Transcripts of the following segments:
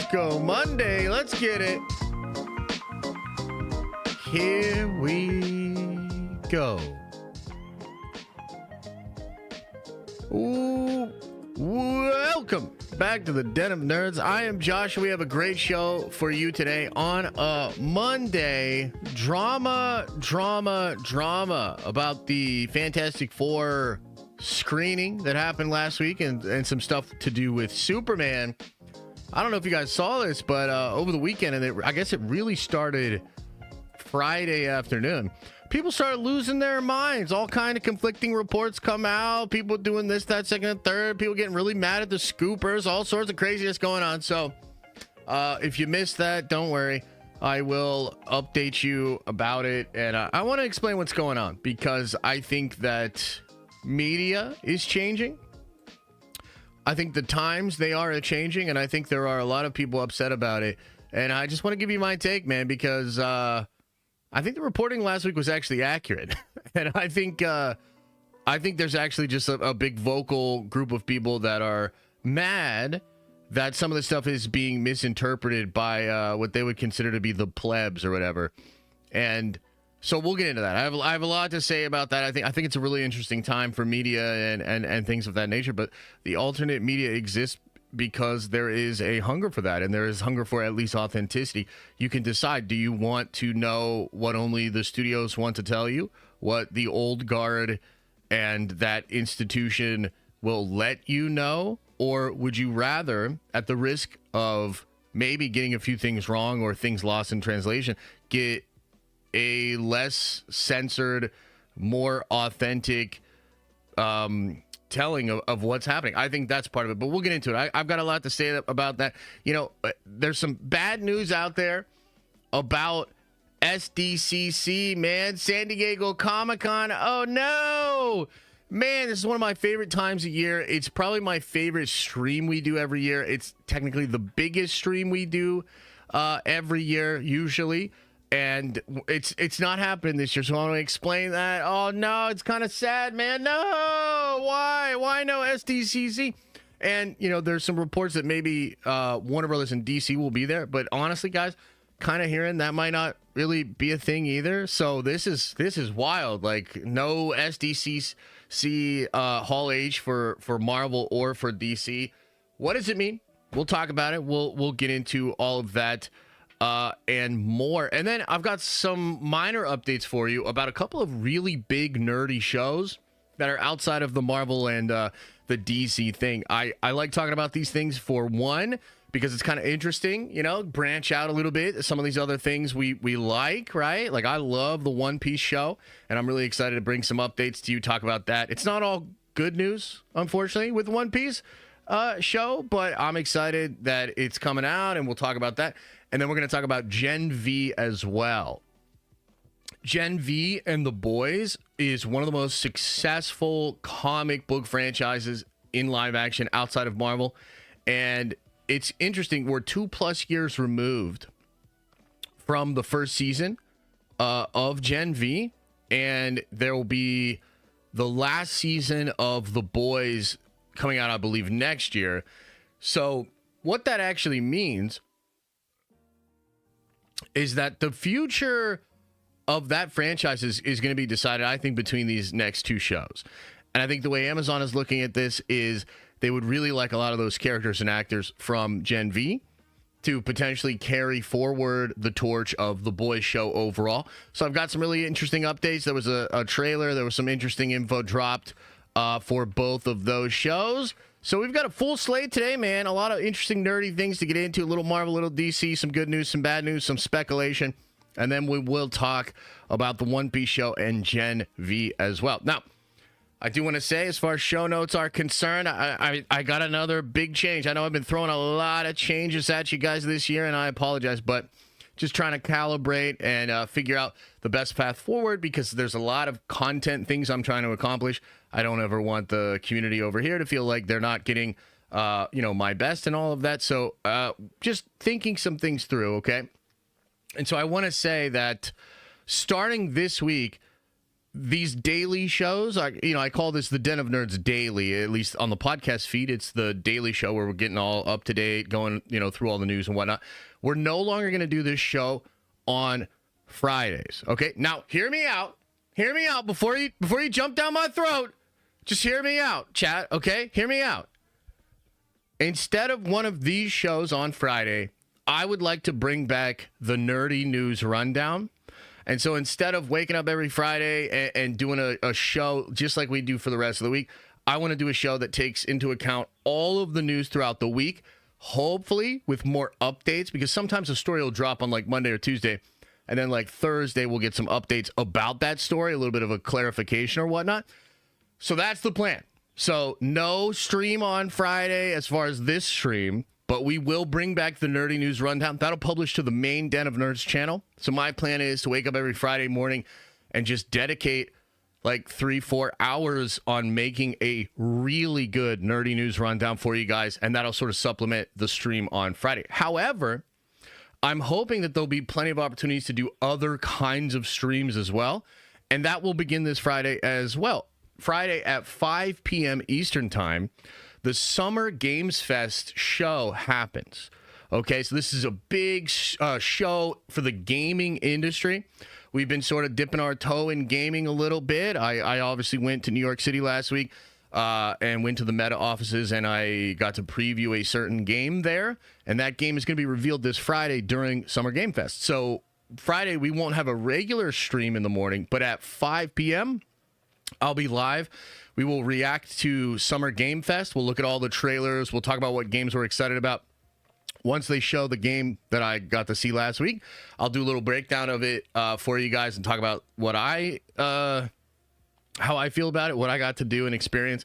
Taco Monday. Let's get it. Here we go. Ooh, welcome back to the Den of Nerds. I am Josh. We have a great show for you today on a Monday. Drama about the Fantastic Four screening that happened last week and some stuff to do with Superman. I don't know if you guys saw this, but over the weekend, and I guess it really started Friday afternoon, people started losing their minds. All kind of conflicting reports come out. People doing this, that, second, and third. People getting really mad at the scoopers. All sorts of craziness going on. So if you missed that, don't worry. I will update you about it. And I want to explain what's going on because I think that media is changing. I think the times they are changing, and I think there are a lot of people upset about it. And I just want to give you my take, man, because I think the reporting last week was actually accurate. And I think there's actually just a big vocal group of people that are mad that some of the stuff is being misinterpreted by what they would consider to be the plebs or whatever. And so we'll get into that. I have a lot to say about that. I think it's a really interesting time for media and things of that nature. But the alternate media exists because there is a hunger for that, and there is hunger for at least authenticity. You can decide, do you want to know what only the studios want to tell you, what the old guard and that institution will let you know, or would you rather, at the risk of maybe getting a few things wrong or things lost in translation, get a less censored, more authentic telling of what's happening? I think that's part of it, but we'll get into it. I've got a lot to say about that. You know, there's some bad news out there about SDCC, man. San Diego Comic-Con. Oh, no. Man, this is one of my favorite times of year. It's probably my favorite stream we do every year. It's technically the biggest stream we do every year, usually. And it's not happening this year, so I want to explain that. Oh, no, it's kind of sad, man. No, why no SDCC? And, you know, there's some reports that maybe Warner Brothers and DC will be there. But honestly, guys, kind of hearing that might not really be a thing either. So this is wild. Like, no SDCC Hall H for Marvel or for DC. What does it mean? We'll talk about it. We'll get into all of that. And more. And then I've got some minor updates for you about a couple of really big nerdy shows that are outside of the Marvel and the DC thing. I like talking about these things for one, because it's kind of interesting, you know, branch out a little bit. Some of these other things we like, right? Like, I love the One Piece show, and I'm really excited to bring some updates to you, talk about that. It's not all good news, unfortunately, with One Piece show, but I'm excited that it's coming out, and we'll talk about that. And then we're going to talk about Gen V as well. Gen V and The Boys is one of the most successful comic book franchises in live action outside of Marvel. And it's interesting. We're 2+ years removed from the first season of Gen V. And there will be the last season of The Boys coming out, I believe, next year. So what that actually means is that the future of that franchise is going to be decided, I think, between these next two shows. And I think the way Amazon is looking at this is they would really like a lot of those characters and actors from Gen V to potentially carry forward the torch of the Boys show overall. So I've got some really interesting updates. There was a trailer. There was some interesting info dropped for both of those shows. So we've got a full slate today, man. A lot of interesting, nerdy things to get into. A little Marvel, a little DC, some good news, some bad news, some speculation. And then we will talk about the One Piece show and Gen V as well. Now, I do want to say, as far as show notes are concerned, I got another big change. I know I've been throwing a lot of changes at you guys this year, and I apologize, but just trying to calibrate and figure out the best path forward, because there's a lot of content things I'm trying to accomplish. I don't ever want the community over here to feel like they're not getting, my best and all of that. So just thinking some things through, okay? And so I want to say that starting this week, these daily shows, I call this the Den of Nerds Daily, at least on the podcast feed. It's the daily show where we're getting all up to date, going, through all the news and whatnot. We're no longer going to do this show on Fridays. Okay. Now, hear me out. Hear me out before you jump down my throat. Just hear me out, chat. Okay. Hear me out. Instead of one of these shows on Friday, I would like to bring back the Nerdy News Rundown. And so instead of waking up every Friday and doing a show just like we do for the rest of the week, I want to do a show that takes into account all of the news throughout the week, hopefully with more updates, because sometimes a story will drop on like Monday or Tuesday, and then like Thursday we'll get some updates about that story, a little bit of a clarification or whatnot. So that's the plan. So no stream on Friday as far as this stream, but we will bring back the Nerdy News Rundown. That'll publish to the main Den of Nerds channel. So my plan is to wake up every Friday morning and just dedicate like 3-4 hours on making a really good Nerdy News Rundown for you guys, and that'll sort of supplement the stream on Friday. However, I'm hoping that there'll be plenty of opportunities to do other kinds of streams as well, and that will begin this Friday as well. Friday at 5 p.m. Eastern Time, the Summer Games Fest show happens. Okay, so this is a big show for the gaming industry. We've been sort of dipping our toe in gaming a little bit. I obviously went to New York City last week and went to the Meta offices, and I got to preview a certain game there. And that game is going to be revealed this Friday during Summer Game Fest. So Friday, we won't have a regular stream in the morning, but at 5 p.m., I'll be live. We will react to Summer Game Fest. We'll look at all the trailers. We'll talk about what games we're excited about. Once they show the game that I got to see last week, I'll do a little breakdown of it for you guys and talk about what how I feel about it, what I got to do and experience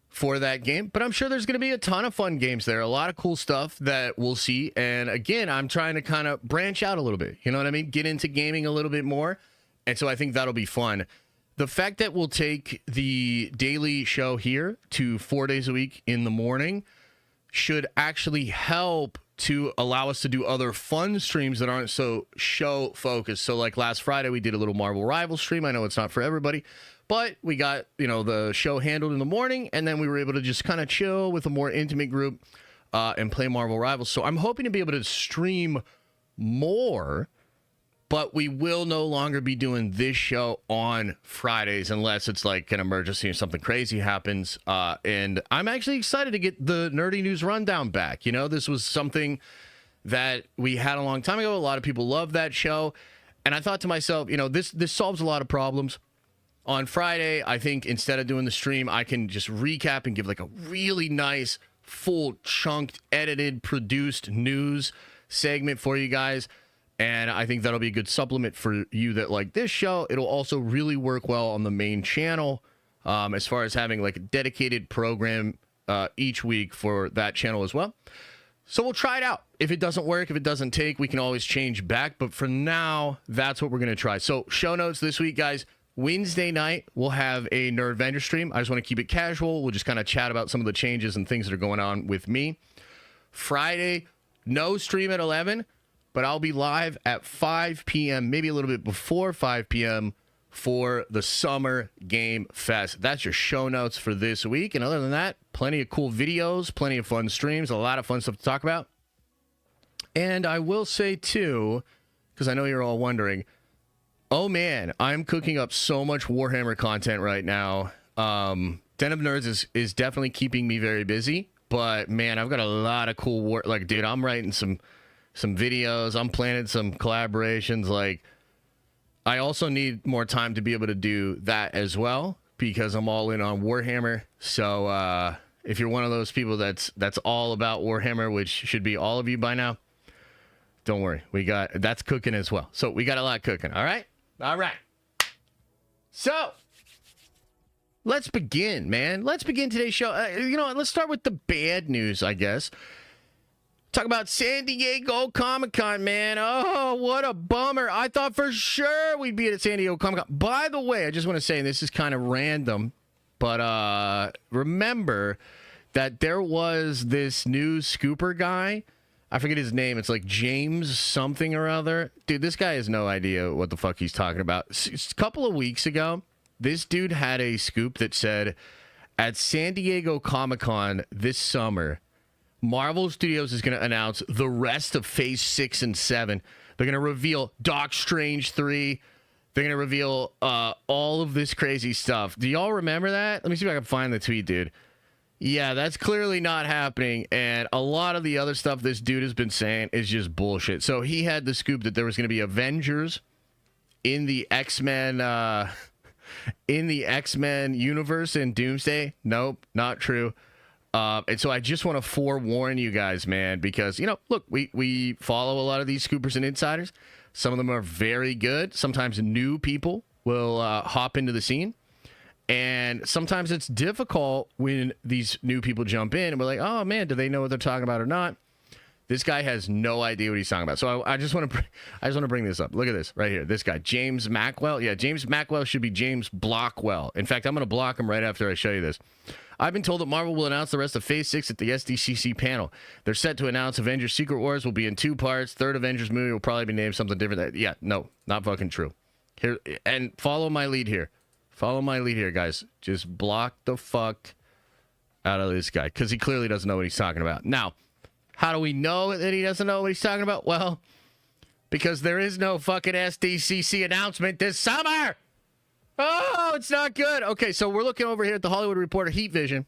for that game. But I'm sure there's going to be a ton of fun games there, a lot of cool stuff that we'll see. And again, I'm trying to kind of branch out a little bit. You know what I mean? Get into gaming a little bit more. And so I think that'll be fun. The fact that we'll take the daily show here to 4 days a week in the morning should actually help to allow us to do other fun streams that aren't so show focused. So like last Friday, we did a little Marvel Rivals stream. I know it's not for everybody, but we got, the show handled in the morning, and then we were able to just kind of chill with a more intimate group and play Marvel Rivals. So I'm hoping to be able to stream more, but we will no longer be doing this show on Fridays unless it's like an emergency or something crazy happens. And I'm actually excited to get the Nerdy News Rundown back. This was something that we had a long time ago. A lot of people love that show. And I thought to myself, this solves a lot of problems. On Friday, I think instead of doing the stream, I can just recap and give like a really nice, full, chunked, edited, produced news segment for you guys. And I think that'll be a good supplement for you that like this show. It'll also really work well on the main channel as far as having like a dedicated program each week for that channel as well. So we'll try it out. If it doesn't work, if it doesn't take, we can always change back. But for now, that's what we're going to try. So show notes this week, guys. Wednesday night, we'll have a Nerd Vendor stream. I just want to keep it casual. We'll just kind of chat about some of the changes and things that are going on with me. Friday, no stream at 11. But I'll be live at 5 p.m., maybe a little bit before 5 p.m. for the Summer Game Fest. That's your show notes for this week. And other than that, plenty of cool videos, plenty of fun streams, a lot of fun stuff to talk about. And I will say, too, because I know you're all wondering, oh, man, I'm cooking up so much Warhammer content right now. Den of Nerds is definitely keeping me very busy. But, man, I've got a lot of cool dude, I'm writing some videos. I'm planning some collaborations. Like, I also need more time to be able to do that as well because I'm all in on Warhammer. So if you're one of those people that's all about Warhammer, which should be all of you by now, don't worry. That's cooking as well. So we got a lot cooking. All right. So let's begin, man. Let's begin today's show. Let's start with the bad news, I guess. Talk about San Diego Comic-Con, man. Oh, what a bummer. I thought for sure we'd be at San Diego Comic-Con. By the way, I just want to say, and this is kind of random, but remember that there was this new scooper guy. I forget his name. It's like James something or other. Dude, this guy has no idea what the fuck he's talking about. A couple of weeks ago, This dude had a scoop that said, at San Diego Comic-Con this summer, Marvel Studios is going to announce the rest of Phase 6 and 7. They're going to reveal Doc Strange 3. They're going to reveal all of this crazy stuff. Do y'all remember that? Let me see if I can find the tweet, dude. Yeah, that's clearly not happening. And a lot of the other stuff this dude has been saying is just bullshit. So he had the scoop that there was going to be Avengers in the X-Men universe in Doomsday. Nope, not true. And so I just want to forewarn you guys, man, because, look, we follow a lot of these scoopers and insiders. Some of them are very good. Sometimes new people will hop into the scene. And sometimes it's difficult when these new people jump in and we're like, oh, man, do they know what they're talking about or not? This guy has no idea what he's talking about. So I just want to bring this up. Look at this right here. This guy, James Mackwell. Yeah, James Mackwell should be James Blockwell. In fact, I'm going to block him right after I show you this. I've been told that Marvel will announce the rest of Phase 6 at the SDCC panel. They're set to announce Avengers Secret Wars will be in 2 parts. Third Avengers movie will probably be named something different. Yeah, no, not fucking true. Here, and follow my lead here. Follow my lead here, guys. Just block the fuck out of this guy because he clearly doesn't know what he's talking about. Now, how do we know that he doesn't know what he's talking about? Well, because there is no fucking SDCC announcement this summer. Oh, it's not good. Okay, so we're looking over here at the Hollywood Reporter Heat Vision.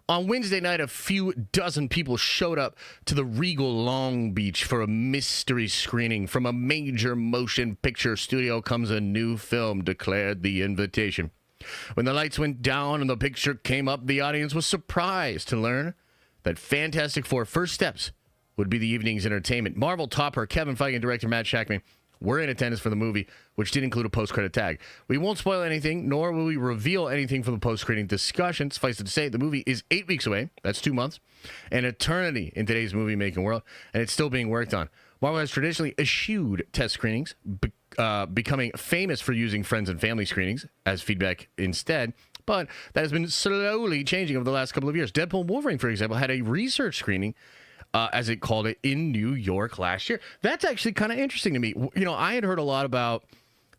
On Wednesday night, a few dozen people showed up to the Regal Long Beach for a mystery screening. From a major motion picture studio comes a new film, declared the invitation. When the lights went down and the picture came up, the audience was surprised to learn that Fantastic Four First Steps would be the evening's entertainment. Marvel topper Kevin Feige and director Matt Shakman were in attendance for the movie, which did include a post-credit tag. We won't spoil anything, nor will we reveal anything from the post-credit discussion. Suffice it to say, the movie is 8 weeks away. That's 2 months. An eternity in today's movie-making world, and it's still being worked on. Marvel has traditionally eschewed test screenings, becoming famous for using friends and family screenings as feedback instead, but that has been slowly changing over the last couple of years. Deadpool and Wolverine, for example, had a research screening, as it called it, in New York last year. That's actually kind of interesting to me. I had heard a lot about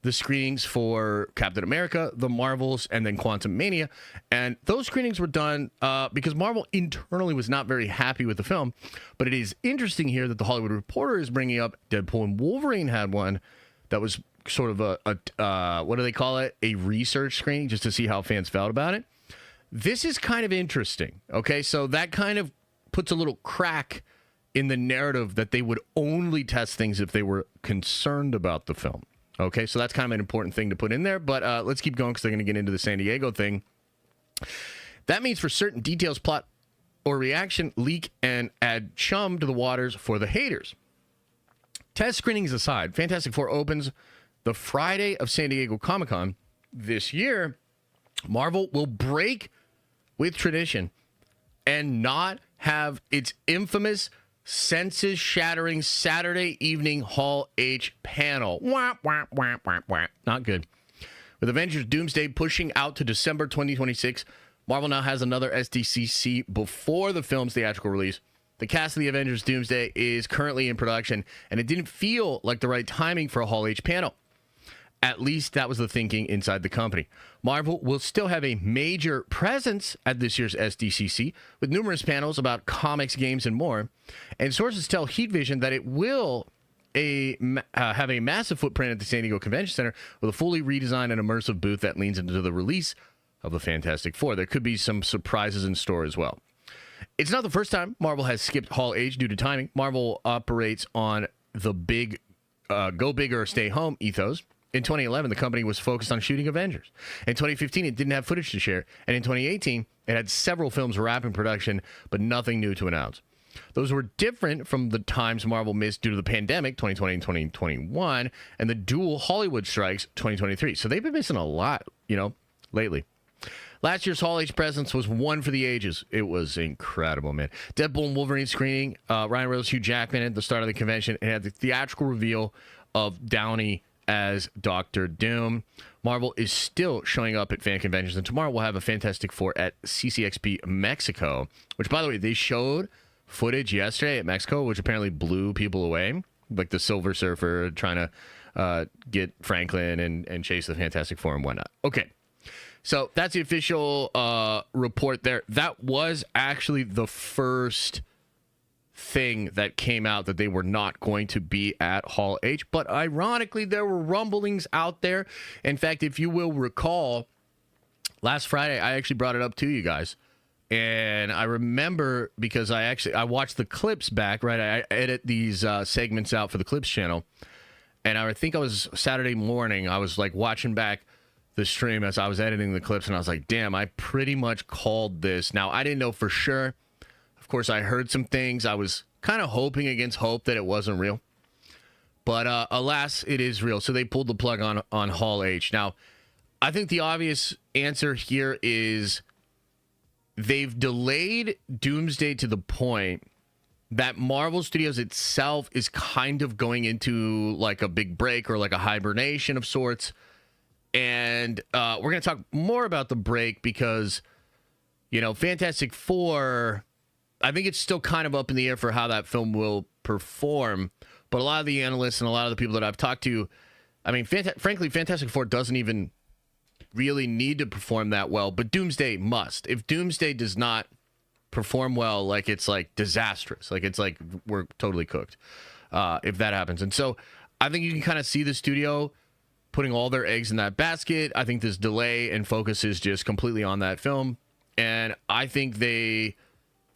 the screenings for Captain America, the Marvels, and then Quantum Mania, and those screenings were done because Marvel internally was not very happy with the film. But it is interesting here that the Hollywood Reporter is bringing up Deadpool and Wolverine had one that was sort of a what do they call it? A research screening, just to see how fans felt about it. This is kind of interesting. Okay, so that kind of puts a little crack in the narrative that they would only test things if they were concerned about the film. Okay, so that's kind of an important thing to put in there, but let's keep going because they're going to get into the San Diego thing. That means for certain details, plot, or reaction, leak and add chum to the waters for the haters. Test screenings aside, Fantastic Four opens the Friday of San Diego Comic-Con this year. Marvel will break with tradition and not have its infamous senses-shattering Saturday evening Hall H panel. Wah, wah, wah, wah, wah. Not good. With Avengers Doomsday pushing out to December 2026, Marvel now has another SDCC before the film's theatrical release. The cast of the Avengers Doomsday is currently in production, and it didn't feel like the right timing for a Hall H panel. At least that was the thinking inside the company. Marvel will still have a major presence at this year's SDCC with numerous panels about comics, games, and more. And sources tell Heat Vision that it will have a massive footprint at the San Diego Convention Center with a fully redesigned and immersive booth that leans into the release of the Fantastic Four. There could be some surprises in store as well. It's not the first time Marvel has skipped Hall H due to timing. Marvel operates on the big go big or stay home ethos. In 2011, the company was focused on shooting Avengers. In 2015, it didn't have footage to share. And in 2018, it had several films wrapping production, but nothing new to announce. Those were different from the times Marvel missed due to the pandemic, 2020 and 2021, and the dual Hollywood strikes, 2023. So they've been missing a lot, lately. Last year's Hall H presence was one for the ages. It was incredible, man. Deadpool and Wolverine screening, Ryan Reynolds, Hugh Jackman at the start of the convention, and had the theatrical reveal of Downey as Doctor Doom. Marvel is still showing up at fan conventions, and tomorrow we'll have a Fantastic Four at CCXP Mexico, which, by the way, they showed footage yesterday at Mexico, which apparently blew people away, like the Silver Surfer trying to get Franklin and chase the Fantastic Four and whatnot. Okay, So that's the official report there. That was actually the first thing that came out, that they were not going to be at Hall H. But ironically, there were rumblings out there. In fact, if you will recall, last Friday, I actually brought it up to you guys. And I remember because I watched the clips back, right? I edit these segments out for the clips channel. And I think I was Saturday morning, I was like watching back the stream as I was editing the clips, and I was like, damn, I pretty much called this. Now, I didn't know for sure. Of course, I heard some things. I was kind of hoping against hope that it wasn't real. But alas, it is real. So they pulled the plug on Hall H. Now, I think the obvious answer here is they've delayed Doomsday to the point that Marvel Studios itself is kind of going into like a big break or like a hibernation of sorts. And we're going to talk more about the break because, you know, Fantastic Four, I think it's still kind of up in the air for how that film will perform. But a lot of the analysts and a lot of the people that I've talked to, I mean, frankly, Fantastic Four doesn't even really need to perform that well, but Doomsday must. If Doomsday does not perform well, like it's like disastrous, like it's like we're totally cooked if that happens. And so I think you can kind of see the studio putting all their eggs in that basket. I think this delay and focus is just completely on that film, and I think they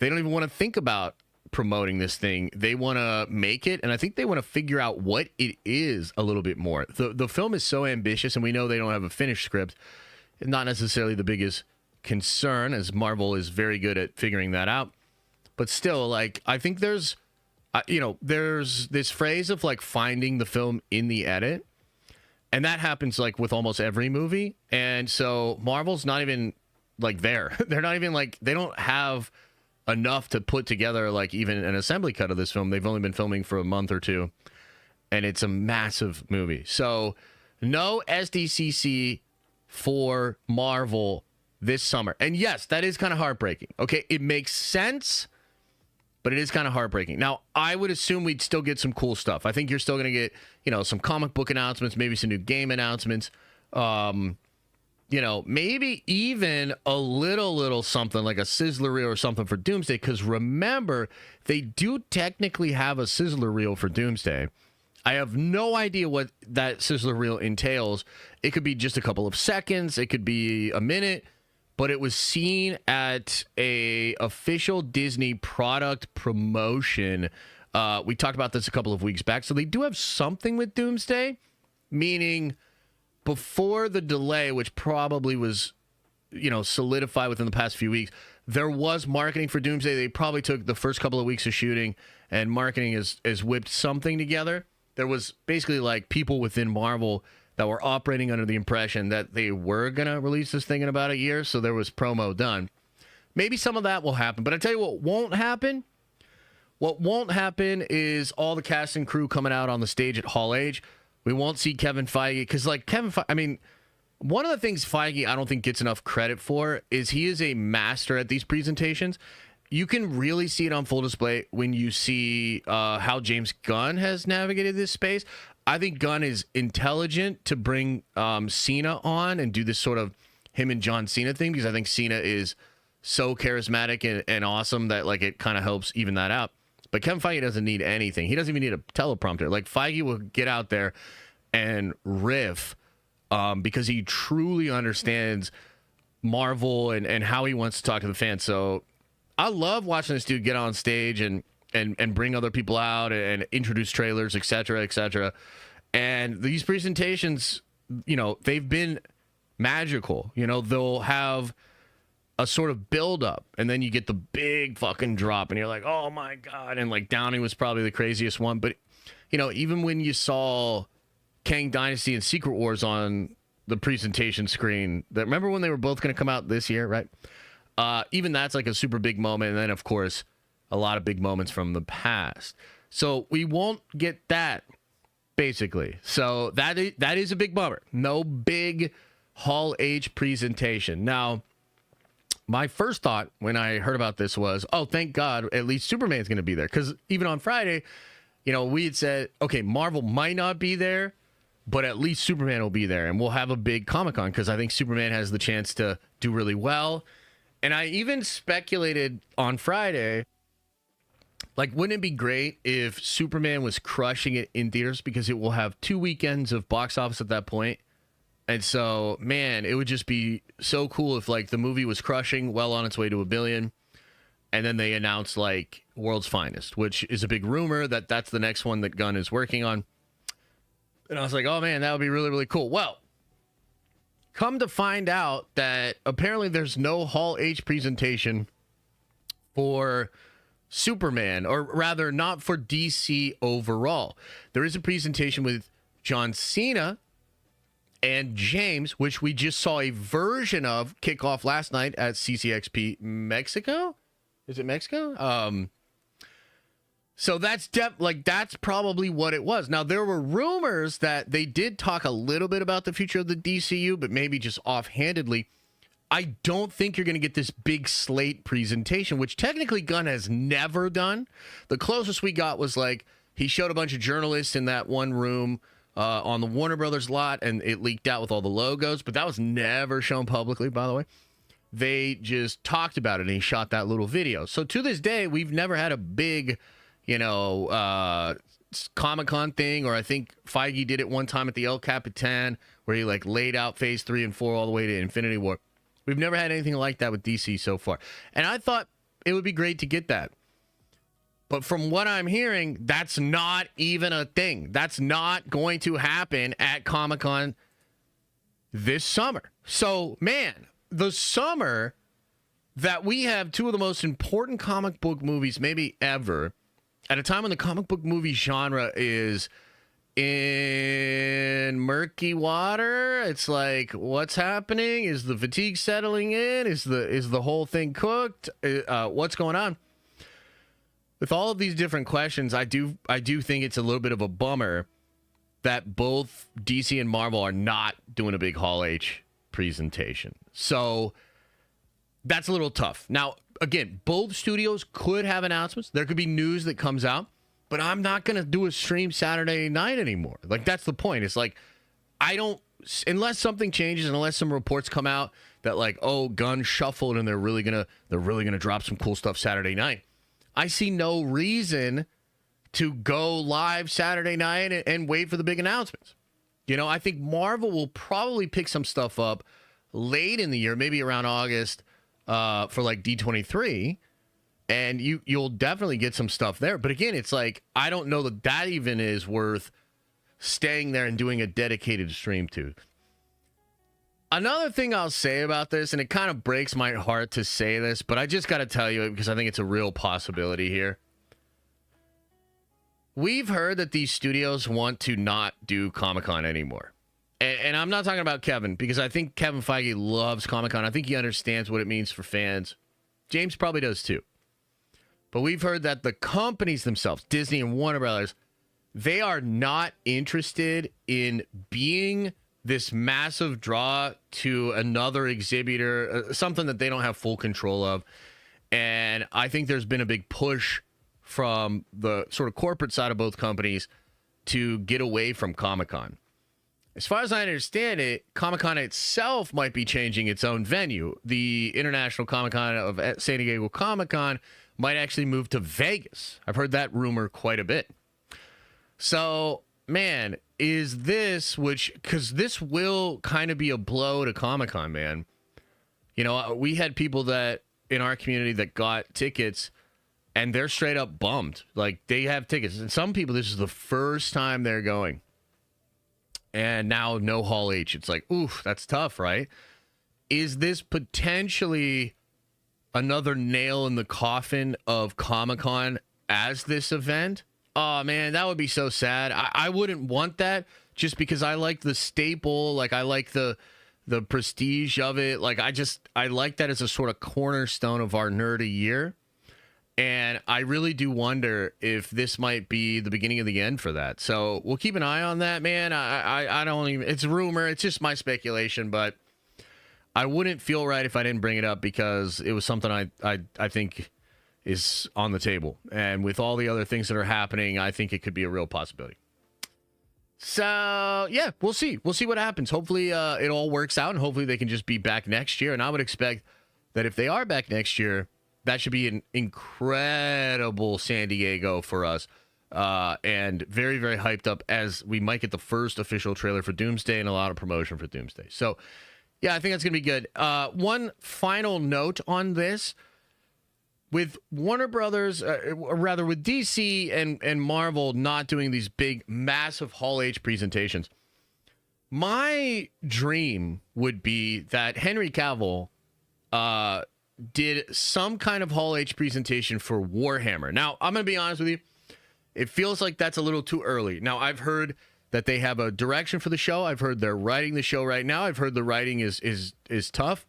don't even want to think about promoting this thing. They want to make it, and I think they want to figure out what it is a little bit more. The film is so ambitious, and we know they don't have a finished script. Not necessarily the biggest concern, as Marvel is very good at figuring that out. But still, like, I think there's this phrase of like finding the film in the edit, and that happens like with almost every movie. And so Marvel's not even like there. They're not even like, they don't have enough to put together like even an assembly cut of this film. They've only been filming for a month or two, and it's a massive movie. So no SDCC for Marvel this summer. And yes, that is kind of heartbreaking. Okay, it makes sense, but it is kind of heartbreaking. Now, I would assume we'd still get some cool stuff. I think you're still going to get, you know, some comic book announcements, maybe some new game announcements. You know, maybe even a little something like a sizzler reel or something for Doomsday. Because remember, they do technically have a sizzler reel for Doomsday. I have no idea what that sizzler reel entails. It could be just a couple of seconds. It could be a minute. But it was seen at a official Disney product promotion. We talked about this a couple of weeks back. So they do have something with Doomsday, meaning before the delay, which probably was, you know, solidified within the past few weeks, there was marketing for Doomsday. They probably took the first couple of weeks of shooting, and marketing has whipped something together. There was basically like people within Marvel that were operating under the impression that they were going to release this thing in about a year, so there was promo done. Maybe some of that will happen, but I tell you what won't happen. What won't happen is all the cast and crew coming out on the stage at Hall H. We won't see Kevin Feige, because like Kevin Feige, I mean, one of the things Feige I don't think gets enough credit for is he is a master at these presentations. You can really see it on full display when you see how James Gunn has navigated this space. I think Gunn is intelligent to bring Cena on and do this sort of him and John Cena thing, because I think Cena is so charismatic and awesome that like it kind of helps even that out. But Kevin Feige doesn't need anything. He doesn't even need a teleprompter. Like Feige will get out there and riff because he truly understands Marvel and how he wants to talk to the fans. So I love watching this dude get on stage and bring other people out and introduce trailers, et cetera, et cetera. And these presentations, you know, they've been magical. You know, they'll have a sort of build up, and then you get the big fucking drop, and you're like, oh my God. And like Downey was probably the craziest one. But, you know, even when you saw Kang Dynasty and Secret Wars on the presentation screen, that remember when they were both going to come out this year, right? Even that's like a super big moment. And then, of course, a lot of big moments from the past. So we won't get that, basically. So that is a big bummer. No big Hall H presentation. Now, my first thought when I heard about this was, oh, thank God, at least Superman's going to be there. Because even on Friday, you know, we had said, okay, Marvel might not be there, but at least Superman will be there, and we'll have a big Comic-Con because I think Superman has the chance to do really well. And I even speculated on Friday, like, wouldn't it be great if Superman was crushing it in theaters, because it will have 2 weekends of box office at that point. And so, man, it would just be so cool if, like, the movie was crushing, well on its way to $1 billion, and then they announced, like, World's Finest, which is a big rumor that that's the next one that Gunn is working on. And I was like, oh, man, that would be really, really cool. Well, come to find out that apparently there's no Hall H presentation for Superman, or rather not for DC overall. There is a presentation with John Cena and James, which we just saw a version of kick off last night at CCXP Mexico. Is it Mexico? So that's that's probably what it was. Now, there were rumors that they did talk a little bit about the future of the DCU, but maybe just offhandedly. I don't think you're going to get this big slate presentation, which technically Gunn has never done. The closest we got was, like, he showed a bunch of journalists in that one room on the Warner Brothers lot, and it leaked out with all the logos, but that was never shown publicly, by the way. They just talked about it, and he shot that little video. So to this day, we've never had a big, Comic-Con thing, or I think Feige did it one time at the El Capitan, where he, like, laid out phase 3 and 4 all the way to Infinity War. We've never had anything like that with DC so far. And I thought it would be great to get that. But from what I'm hearing, that's not even a thing. That's not going to happen at Comic-Con this summer. So, man, the summer that we have two of the most important comic book movies maybe ever, at a time when the comic book movie genre is in murky water. It's like, what's happening? Is the fatigue settling in? Is the whole thing cooked? What's going on? With all of these different questions, I do think it's a little bit of a bummer that both DC and Marvel are not doing a big Hall H presentation. So that's a little tough. Now, again, both studios could have announcements. There could be news that comes out, but I'm not going to do a stream Saturday night anymore. Like, that's the point. It's like, unless something changes, and unless some reports come out that, like, oh, Gunn shuffled and they're really going to drop some cool stuff Saturday night, I see no reason to go live Saturday night and wait for the big announcements. I think Marvel will probably pick some stuff up late in the year, maybe around August, for like D23, and you'll definitely get some stuff there. But again, it's like, I don't know that even is worth staying there and doing a dedicated stream to. Another thing I'll say about this, and it kind of breaks my heart to say this, but I just got to tell you it because I think it's a real possibility here. We've heard that these studios want to not do Comic-Con anymore. And I'm not talking about Kevin, because I think Kevin Feige loves Comic-Con. I think he understands what it means for fans. James probably does too. But we've heard that the companies themselves, Disney and Warner Brothers, they are not interested in being this massive draw to another exhibitor, something that they don't have full control of. And I think there's been a big push from the sort of corporate side of both companies to get away from Comic-Con. As far as I understand it, Comic-Con itself might be changing its own venue. The International Comic-Con of San Diego Comic-Con might actually move to Vegas. I've heard that rumor quite a bit. So, man, is this, because this will kind of be a blow to Comic-Con, man. We had people that in our community that got tickets, and they're straight up bummed. Like, they have tickets. And some people, this is the first time they're going. And now no Hall H. It's like, oof, that's tough, right? Is this potentially another nail in the coffin of Comic-Con as this event? Oh, man, that would be so sad. I wouldn't want that, just because I like the staple. Like, I like the prestige of it. Like, I like that as a sort of cornerstone of our nerdy year. And I really do wonder if this might be the beginning of the end for that. So we'll keep an eye on that, man. I don't even, it's rumor. It's just my speculation, but I wouldn't feel right if I didn't bring it up, because it was something I think is on the table. And with all the other things that are happening, I think it could be a real possibility. So, yeah, we'll see. We'll see what happens. Hopefully it all works out, and hopefully they can just be back next year. And I would expect that if they are back next year, that should be an incredible San Diego for us. And very, very hyped up, as we might get the first official trailer for Doomsday and a lot of promotion for Doomsday. So, yeah, I think that's going to be good. One final note on this. With Warner Brothers, or rather with DC and Marvel not doing these big, massive Hall H presentations, my dream would be that Henry Cavill did some kind of Hall H presentation for Warhammer. Now, I'm going to be honest with you. It feels like that's a little too early. Now, I've heard that they have a direction for the show. I've heard they're writing the show right now. I've heard the writing is tough.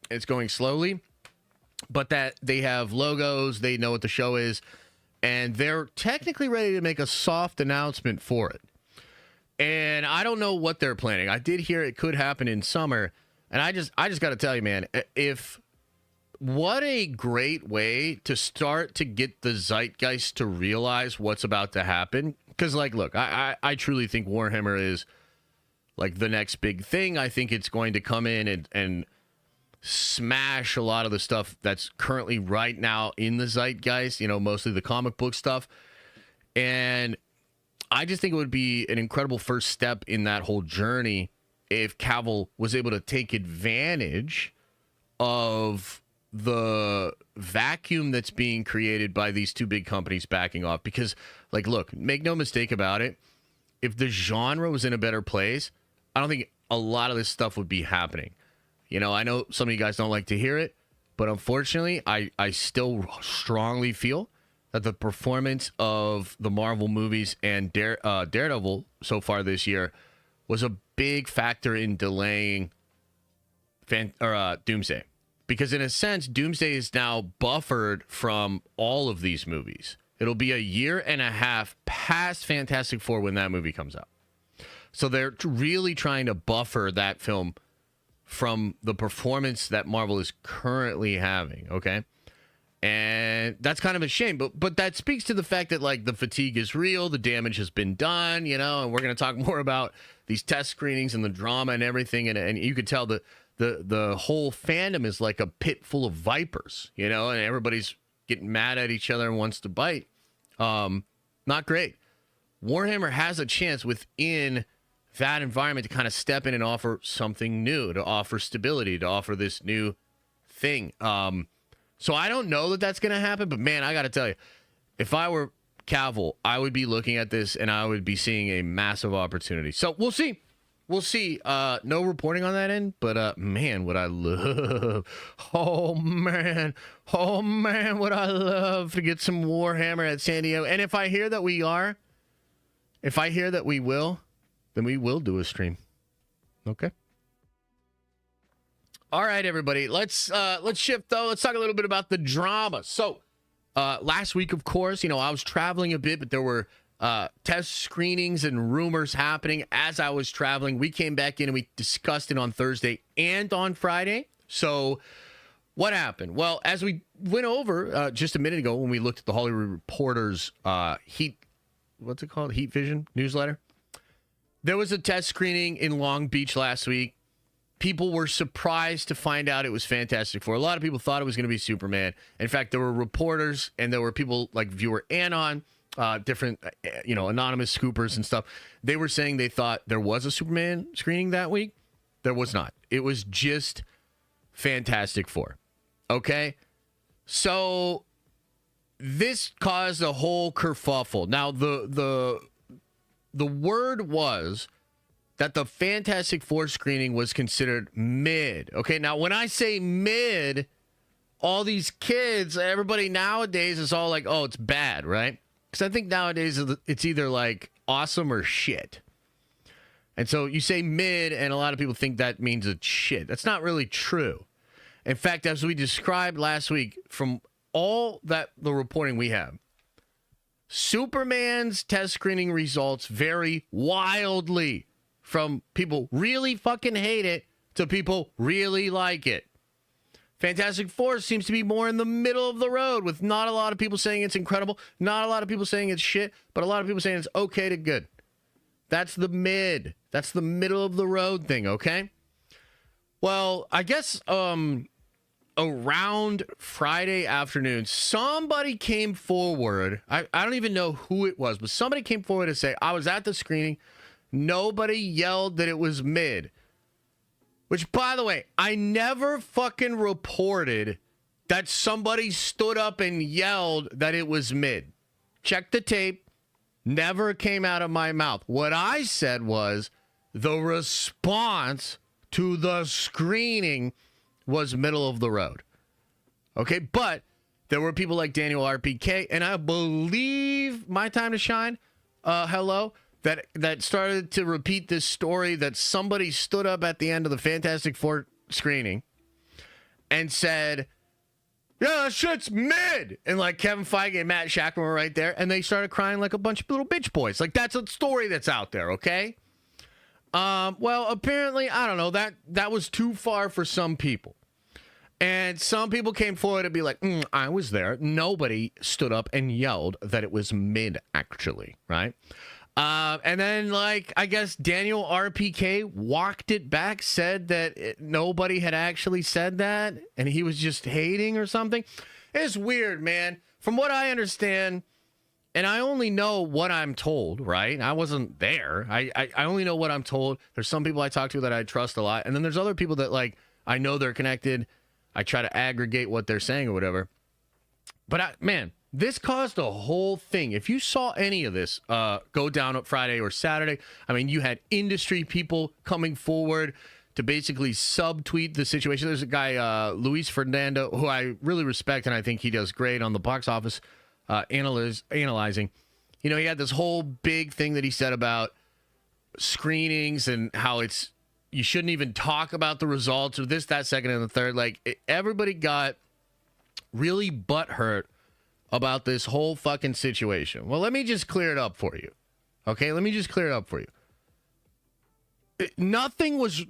It's going slowly. But that they have logos, they know what the show is, and they're technically ready to make a soft announcement for it. And I don't know what they're planning. I did hear it could happen in summer, and I just got to tell you, man, what a great way to start to get the zeitgeist to realize what's about to happen. Because, like, look, I truly think Warhammer is, like, the next big thing. I think it's going to come in and smash a lot of the stuff that's currently right now in the zeitgeist, mostly the comic book stuff. And I just think it would be an incredible first step in that whole journey if Cavill was able to take advantage of the vacuum that's being created by these two big companies backing off. Because, like, look, make no mistake about it, if the genre was in a better place, I don't think a lot of this stuff would be happening. I know some of you guys don't like to hear it, but unfortunately, I still strongly feel that the performance of the Marvel movies and Daredevil so far this year was a big factor in delaying Doomsday. Because in a sense, Doomsday is now buffered from all of these movies. It'll be a year and a half past Fantastic Four when that movie comes out. So they're really trying to buffer that film from the performance that Marvel is currently having, okay? And that's kind of a shame, but that speaks to the fact that, like, the fatigue is real, the damage has been done, and we're going to talk more about these test screenings and the drama and everything, and you could tell the whole fandom is like a pit full of vipers, and everybody's getting mad at each other and wants to bite. Not great. Warhammer has a chance within that environment to kind of step in and offer something new, to offer stability, to offer this new thing. So I don't know that that's going to happen, but man, I got to tell you, if I were Cavill, I would be looking at this and I would be seeing a massive opportunity. So we'll see. We'll see. No reporting on that end, but man, would I love, oh man, would I love to get some Warhammer at San Diego. And if I hear that we will, then we will do a stream. Okay. All right, everybody. Let's shift though. Let's talk a little bit about the drama. So, last week, of course, I was traveling a bit, but there were test screenings and rumors happening as I was traveling. We came back in and we discussed it on Thursday and on Friday. So, what happened? Well, as we went over just a minute ago when we looked at the Hollywood Reporter's Heat Vision newsletter, there was a test screening in Long Beach last week. People were surprised to find out it was Fantastic Four. A lot of people thought it was going to be Superman. In fact, there were reporters and there were people like viewer Anon, different, anonymous scoopers and stuff. They were saying they thought there was a Superman screening that week. There was not. It was just Fantastic Four. Okay? So this caused a whole kerfuffle. Now, the word was that the Fantastic Four screening was considered mid. Okay, now when I say mid, all these kids, everybody nowadays is all like, oh, it's bad, right? Because I think nowadays it's either like awesome or shit. And so you say mid, and a lot of people think that means it's shit. That's not really true. In fact, as we described last week, from all that the reporting we have, Superman's test screening results vary wildly from people really fucking hate it to people really like it. Fantastic Four seems to be more in the middle of the road, with not a lot of people saying it's incredible, not a lot of people saying it's shit, but a lot of people saying it's okay to good. That's the mid. That's the middle of the road thing, okay? Well, I guess around Friday afternoon, somebody came forward. I don't even know who it was, but somebody came forward to say, I was at the screening. Nobody yelled that it was mid. Which, by the way, I never fucking reported that somebody stood up and yelled that it was mid. Check the tape. Never came out of my mouth. What I said was the response to the screening was middle of the road. Okay, but there were people like Daniel RPK, and I believe My Time to Shine, that started to repeat this story that somebody stood up at the end of the Fantastic Four screening and said, yeah, that shit's mid. And like Kevin Feige and Matt Shackman were right there, and they started crying like a bunch of little bitch boys. Like, that's a story that's out there, okay? Well, apparently, I don't know, that was too far for some people. And some people came forward to be like, I was there. Nobody stood up and yelled that it was mid, actually, right? And then, like, I guess Daniel RPK walked it back, said that nobody had actually said that, and he was just hating or something. It's weird, man. From what I understand, and I only know what I'm told, right? I wasn't there. I only know what I'm told. There's some people I talk to that I trust a lot, and then there's other people that, like, I know they're connected. I try to aggregate what they're saying or whatever. But, man, this caused a whole thing. If you saw any of this go down on Friday or Saturday, I mean, you had industry people coming forward to basically subtweet the situation. There's a guy, Luis Fernando, who I really respect, and I think he does great on the box office analyzing. You know, he had this whole big thing that he said about screenings and how you shouldn't even talk about the results of this, that, second, and the third. Like, everybody got really butthurt about this whole fucking situation. Well, let me just clear it up for you. Okay, let me just clear it up for you. Nothing was,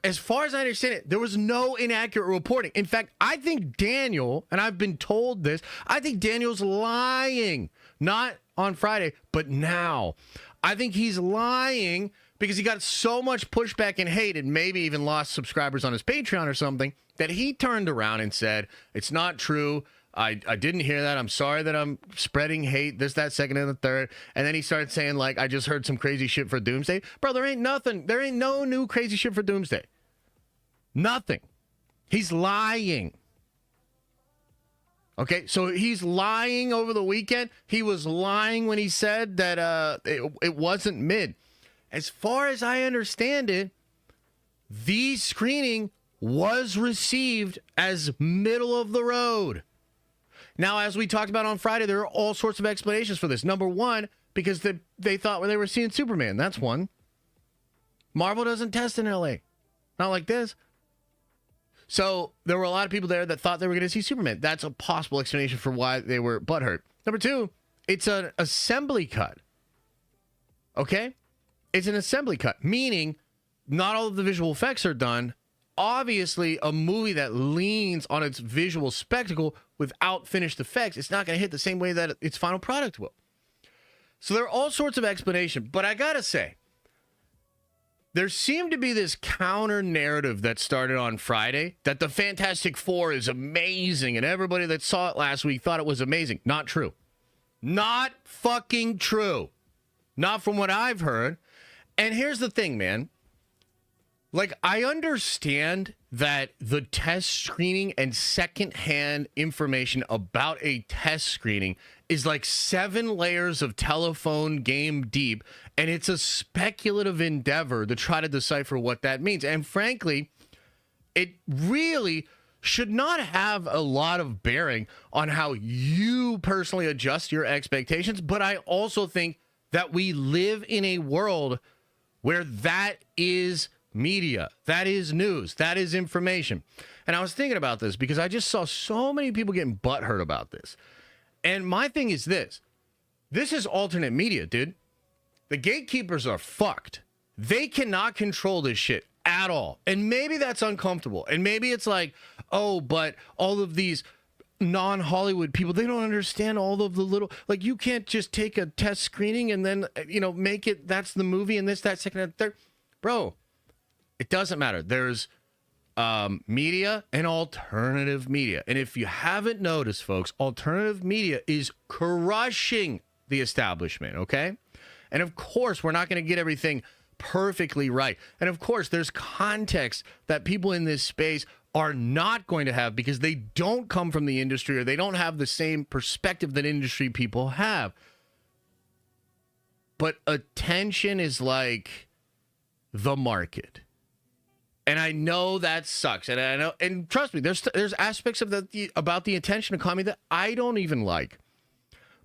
as far as I understand it, there was no inaccurate reporting. In fact, I think Daniel, and I've been told this, I think Daniel's lying. Not on Friday, but now. I think he's lying because he got so much pushback and hate and maybe even lost subscribers on his Patreon or something that he turned around and said, it's not true. I didn't hear that. I'm sorry that I'm spreading hate, this, that, second, and the third. And then he started saying, like, I just heard some crazy shit for Doomsday. Bro, there ain't nothing. There ain't no new crazy shit for Doomsday. Nothing. He's lying. Okay, so he's lying over the weekend. He was lying when he said that it wasn't mid. As far as I understand it, the screening was received as middle of the road. Now, as we talked about on Friday, there are all sorts of explanations for this. Number one, because they thought they were seeing Superman. That's one. Marvel doesn't test in LA. Not like this. So there were a lot of people there that thought they were going to see Superman. That's a possible explanation for why they were butthurt. Number two, it's an assembly cut. Okay? It's an assembly cut, meaning not all of the visual effects are done. Obviously, a movie that leans on its visual spectacle without finished effects, it's not going to hit the same way that its final product will. So there are all sorts of explanations, but I got to say, there seemed to be this counter narrative that started on Friday that the Fantastic Four is amazing and everybody that saw it last week thought it was amazing. Not true. Not fucking true. Not from what I've heard. And here's the thing, man. Like, I understand that the test screening and secondhand information about a test screening is like 7 layers of telephone game deep, and it's a speculative endeavor to try to decipher what that means. And frankly, it really should not have a lot of bearing on how you personally adjust your expectations, but I also think that we live in a world where that is media, that is news, that is information. And I was thinking about this because I just saw so many people getting butthurt about this. And my thing is this is alternate media, dude. The gatekeepers are fucked. They cannot control this shit at all. And maybe that's uncomfortable. And maybe it's like, oh, but all of these non-Hollywood people, they don't understand all of the little, like, you can't just take a test screening and then, make it, that's the movie and this, that, second, and third. Bro, it doesn't matter. There's media and alternative media. And if you haven't noticed, folks, alternative media is crushing the establishment, okay? And of course, we're not going to get everything perfectly right. And of course, there's context that people in this space are not going to have because they don't come from the industry or they don't have the same perspective that industry people have. But attention is like the market. And I know that sucks. And I know, and trust me, there's aspects of about the attention economy that I don't even like.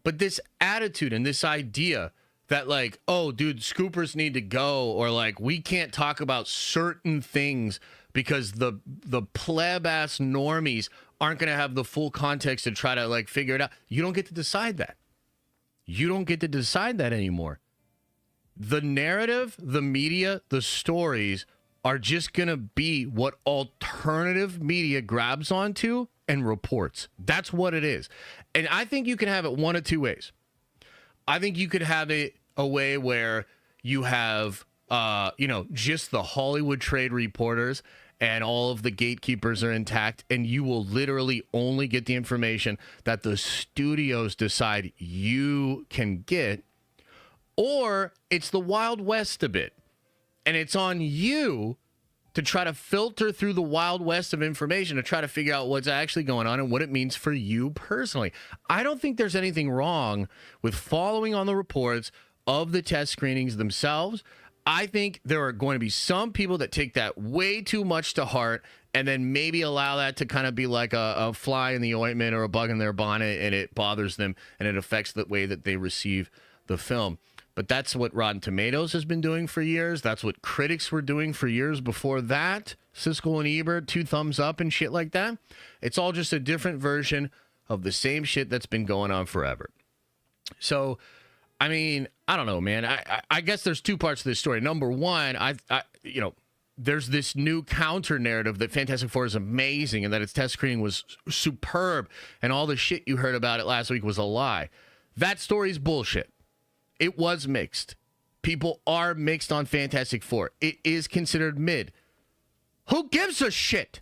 But this attitude and this idea that, like, oh, dude, scoopers need to go, or like, we can't talk about certain things because the pleb ass normies aren't going to have the full context to try to, like, figure it out. You don't get to decide that. You don't get to decide that anymore. The narrative, the media, the stories are just going to be what alternative media grabs onto and reports. That's what it is. And I think you can have it one of two ways. I think you could have it a way where you have, just the Hollywood trade reporters and all of the gatekeepers are intact, and you will literally only get the information that the studios decide you can get. Or it's the Wild West a bit, and it's on you to try to filter through the Wild West of information to try to figure out what's actually going on and what it means for you personally. I don't think there's anything wrong with following on the reports of the test screenings themselves. I think there are going to be some people that take that way too much to heart and then maybe allow that to kind of be like a fly in the ointment or a bug in their bonnet, and it bothers them and it affects the way that they receive the film. But that's what Rotten Tomatoes has been doing for years. That's what critics were doing for years before that. Siskel and Ebert, 2 thumbs up and shit like that. It's all just a different version of the same shit that's been going on forever. So, I mean, I don't know, man. I guess there's 2 parts to this story. Number one, there's this new counter narrative that Fantastic Four is amazing and that its test screening was superb and all the shit you heard about it last week was a lie. That story's bullshit. It was mixed. People are mixed on Fantastic Four. It is considered mid. Who gives a shit?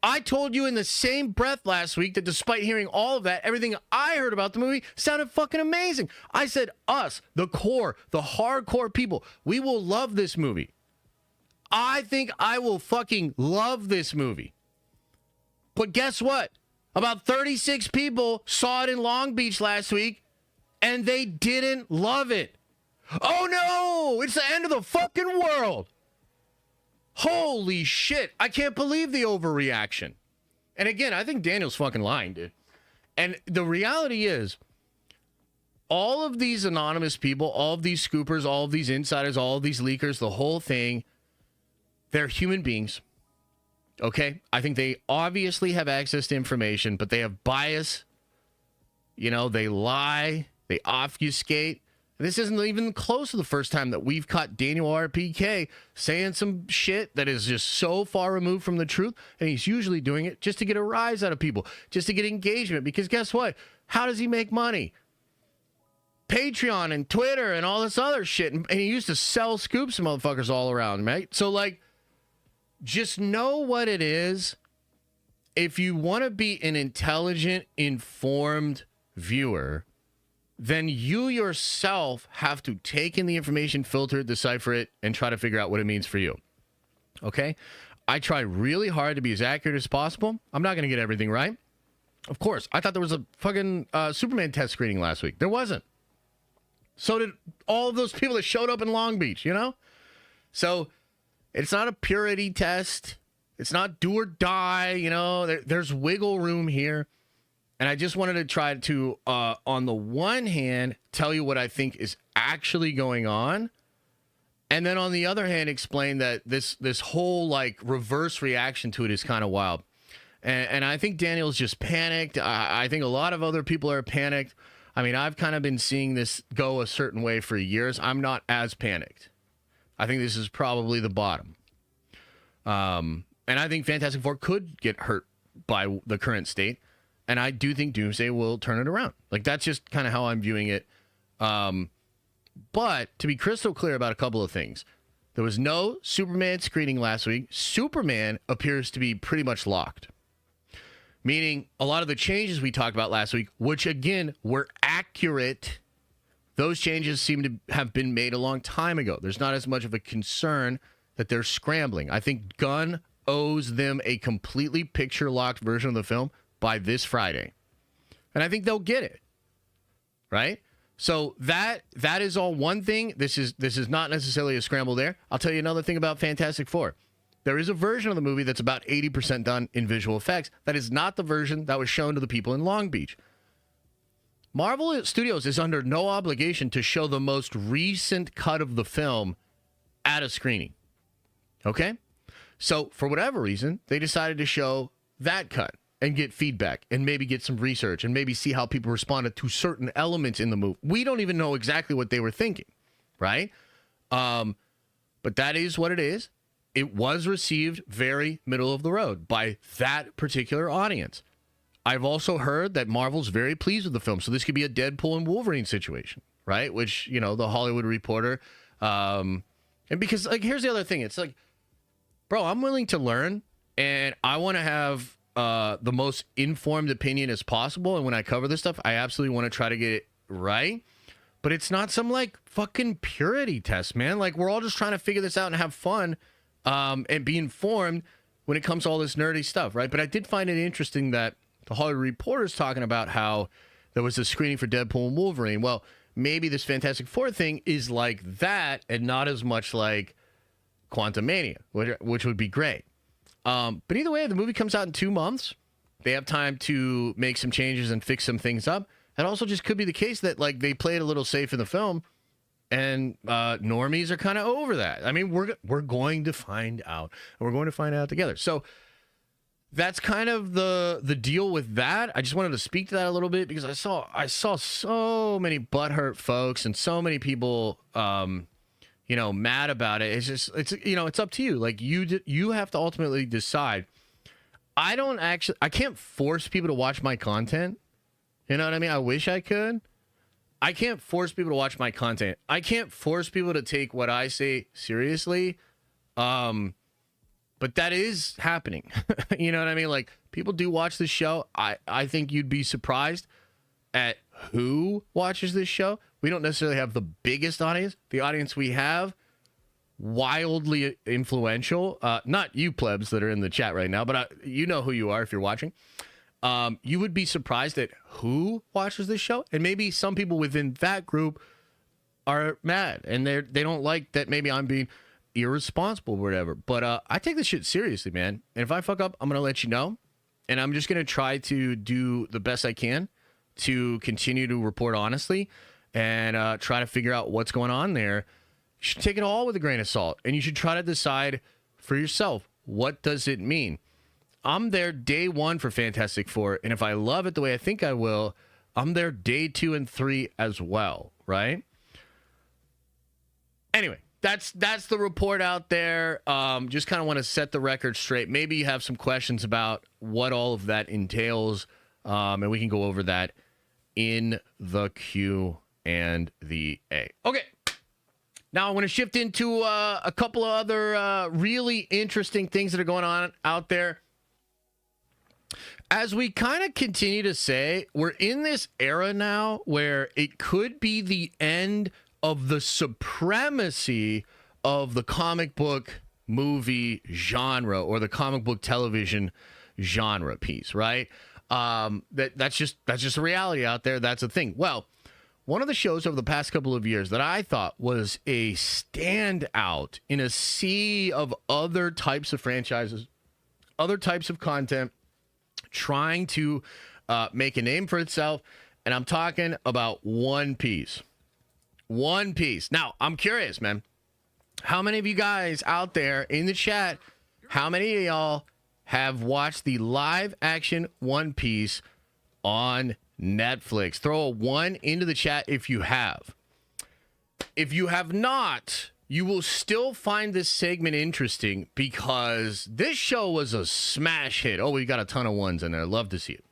I told you in the same breath last week that despite hearing all of that, everything I heard about the movie sounded fucking amazing. I said us, the core, the hardcore people, we will love this movie. I think I will fucking love this movie. But guess what? About 36 people saw it in Long Beach last week, and they didn't love it. Oh no! It's the end of the fucking world! Holy shit. I can't believe the overreaction. And again, I think Daniel's fucking lying, dude. And the reality is, all of these anonymous people, all of these scoopers, all of these insiders, all of these leakers, the whole thing, they're human beings. Okay? I think they obviously have access to information, but they have bias. They lie. They obfuscate. This isn't even close to the first time that we've caught Daniel RPK saying some shit that is just so far removed from the truth, and he's usually doing it just to get a rise out of people, just to get engagement, because guess what? How does he make money? Patreon and Twitter and all this other shit, and he used to sell scoops to motherfuckers all around, right? So, like, just know what it is. If you want to be an intelligent, informed viewer, then you yourself have to take in the information, filter it, decipher it, and try to figure out what it means for you. Okay? I try really hard to be as accurate as possible. I'm not going to get everything right. Of course, I thought there was a fucking Superman test screening last week. There wasn't. So did all of those people that showed up in Long Beach, So it's not a purity test. It's not do or die, there's wiggle room here. And I just wanted to try to, on the one hand, tell you what I think is actually going on. And then on the other hand, explain that this whole, like, reverse reaction to it is kind of wild. And I think Daniel's just panicked. I think a lot of other people are panicked. I mean, I've kind of been seeing this go a certain way for years. I'm not as panicked. I think this is probably the bottom. And I think Fantastic Four could get hurt by the current state. And I do think Doomsday will turn it around. Like, that's just kind of how I'm viewing it. But to be crystal clear about a couple of things, there was no Superman screening last week. Superman appears to be pretty much locked. Meaning a lot of the changes we talked about last week, which again were accurate, those changes seem to have been made a long time ago. There's not as much of a concern that they're scrambling. I think Gunn owes them a completely picture-locked version of the film by this Friday. And I think they'll get it. Right? So that is all one thing. This is not necessarily a scramble there. I'll tell you another thing about Fantastic Four. There is a version of the movie that's about 80% done in visual effects. That is not the version that was shown to the people in Long Beach. Marvel Studios is under no obligation to show the most recent cut of the film at a screening. Okay? So for whatever reason, they decided to show that cut and get feedback and maybe get some research and maybe see how people responded to certain elements in the movie. We don't even know exactly what they were thinking, right? But that is what it is. It was received very middle of the road by that particular audience. I've also heard that Marvel's very pleased with the film, so this could be a Deadpool and Wolverine situation, right? Which, you know, the Hollywood Reporter, and because, like, here's the other thing. It's like, bro, I'm willing to learn, and I want to have the most informed opinion as possible, and when I cover this stuff, I absolutely want to try to get it right, but it's not some, like, fucking purity test, man. Like, we're all just trying to figure this out and have fun, and be informed when it comes to all this nerdy stuff, right? But I did find it interesting that the Hollywood Reporter's talking about how there was a screening for Deadpool and Wolverine. Well, maybe this Fantastic Four thing is like that and not as much like Quantumania, which would be great. But either way, the movie comes out in 2 months. They have time to make some changes and fix some things up. It also just could be the case that, like, they played a little safe in the film, and normies are kind of over that. I mean, we're going to find out, and we're going to find out together. So that's kind of the deal with that. I just wanted to speak to that a little bit because I saw so many butthurt folks and so many people, mad about it. It's up to you. Like, you have to ultimately decide. I can't force people to watch my content. You know what I mean? I wish I could. I can't force people to watch my content. I can't force people to take what I say seriously. But that is happening. You know what I mean? Like, people do watch this show. I think you'd be surprised at who watches this show. We don't necessarily have the biggest audience. The audience we have, wildly influential. Not you plebs that are in the chat right now, but you know who you are if you're watching. You would be surprised at who watches this show. And maybe some people within that group are mad. And they don't like that maybe I'm being irresponsible or whatever. But I take this shit seriously, man. And if I fuck up, I'm going to let you know. And I'm just going to try to do the best I can to continue to report honestly and try to figure out what's going on there. You should take it all with a grain of salt. And you should try to decide for yourself, what does it mean? I'm there day one for Fantastic Four, and if I love it the way I think I will, I'm there day 2 and 3 as well, right? Anyway, that's the report out there. Just kind of want to set the record straight. Maybe you have some questions about what all of that entails, and we can go over that in the Q and the A. Okay. Now I want to shift into a couple of other really interesting things that are going on out there. As we kind of continue to say, we're in this era now where it could be the end of the supremacy of the comic book movie genre or the comic book television genre piece, right? That's just a reality out there. That's a thing. Well, one of the shows over the past couple of years that I thought was a standout in a sea of other types of franchises, other types of content, trying to make a name for itself, and I'm talking about One Piece. One Piece. Now, I'm curious, man. How many of you guys out there in the chat, how many of y'all have watched the live-action One Piece on Netflix? Throw a 1 into the chat if you have. If you have not, you will still find this segment interesting because this show was a smash hit. Oh, we got a ton of 1s in there. Love to see it.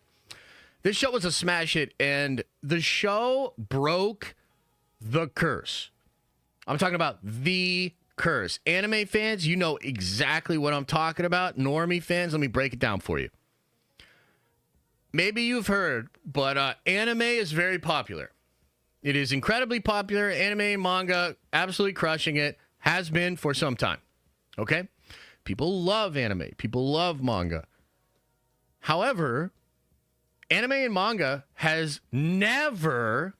This show was a smash hit, and the show broke the curse. I'm talking about the curse. Anime fans, you know exactly what I'm talking about. Normie fans, let me break it down for you. Maybe you've heard, but anime is very popular. It is incredibly popular. Anime and manga, absolutely crushing it. Has been for some time. Okay? People love anime. People love manga. However, anime and manga has never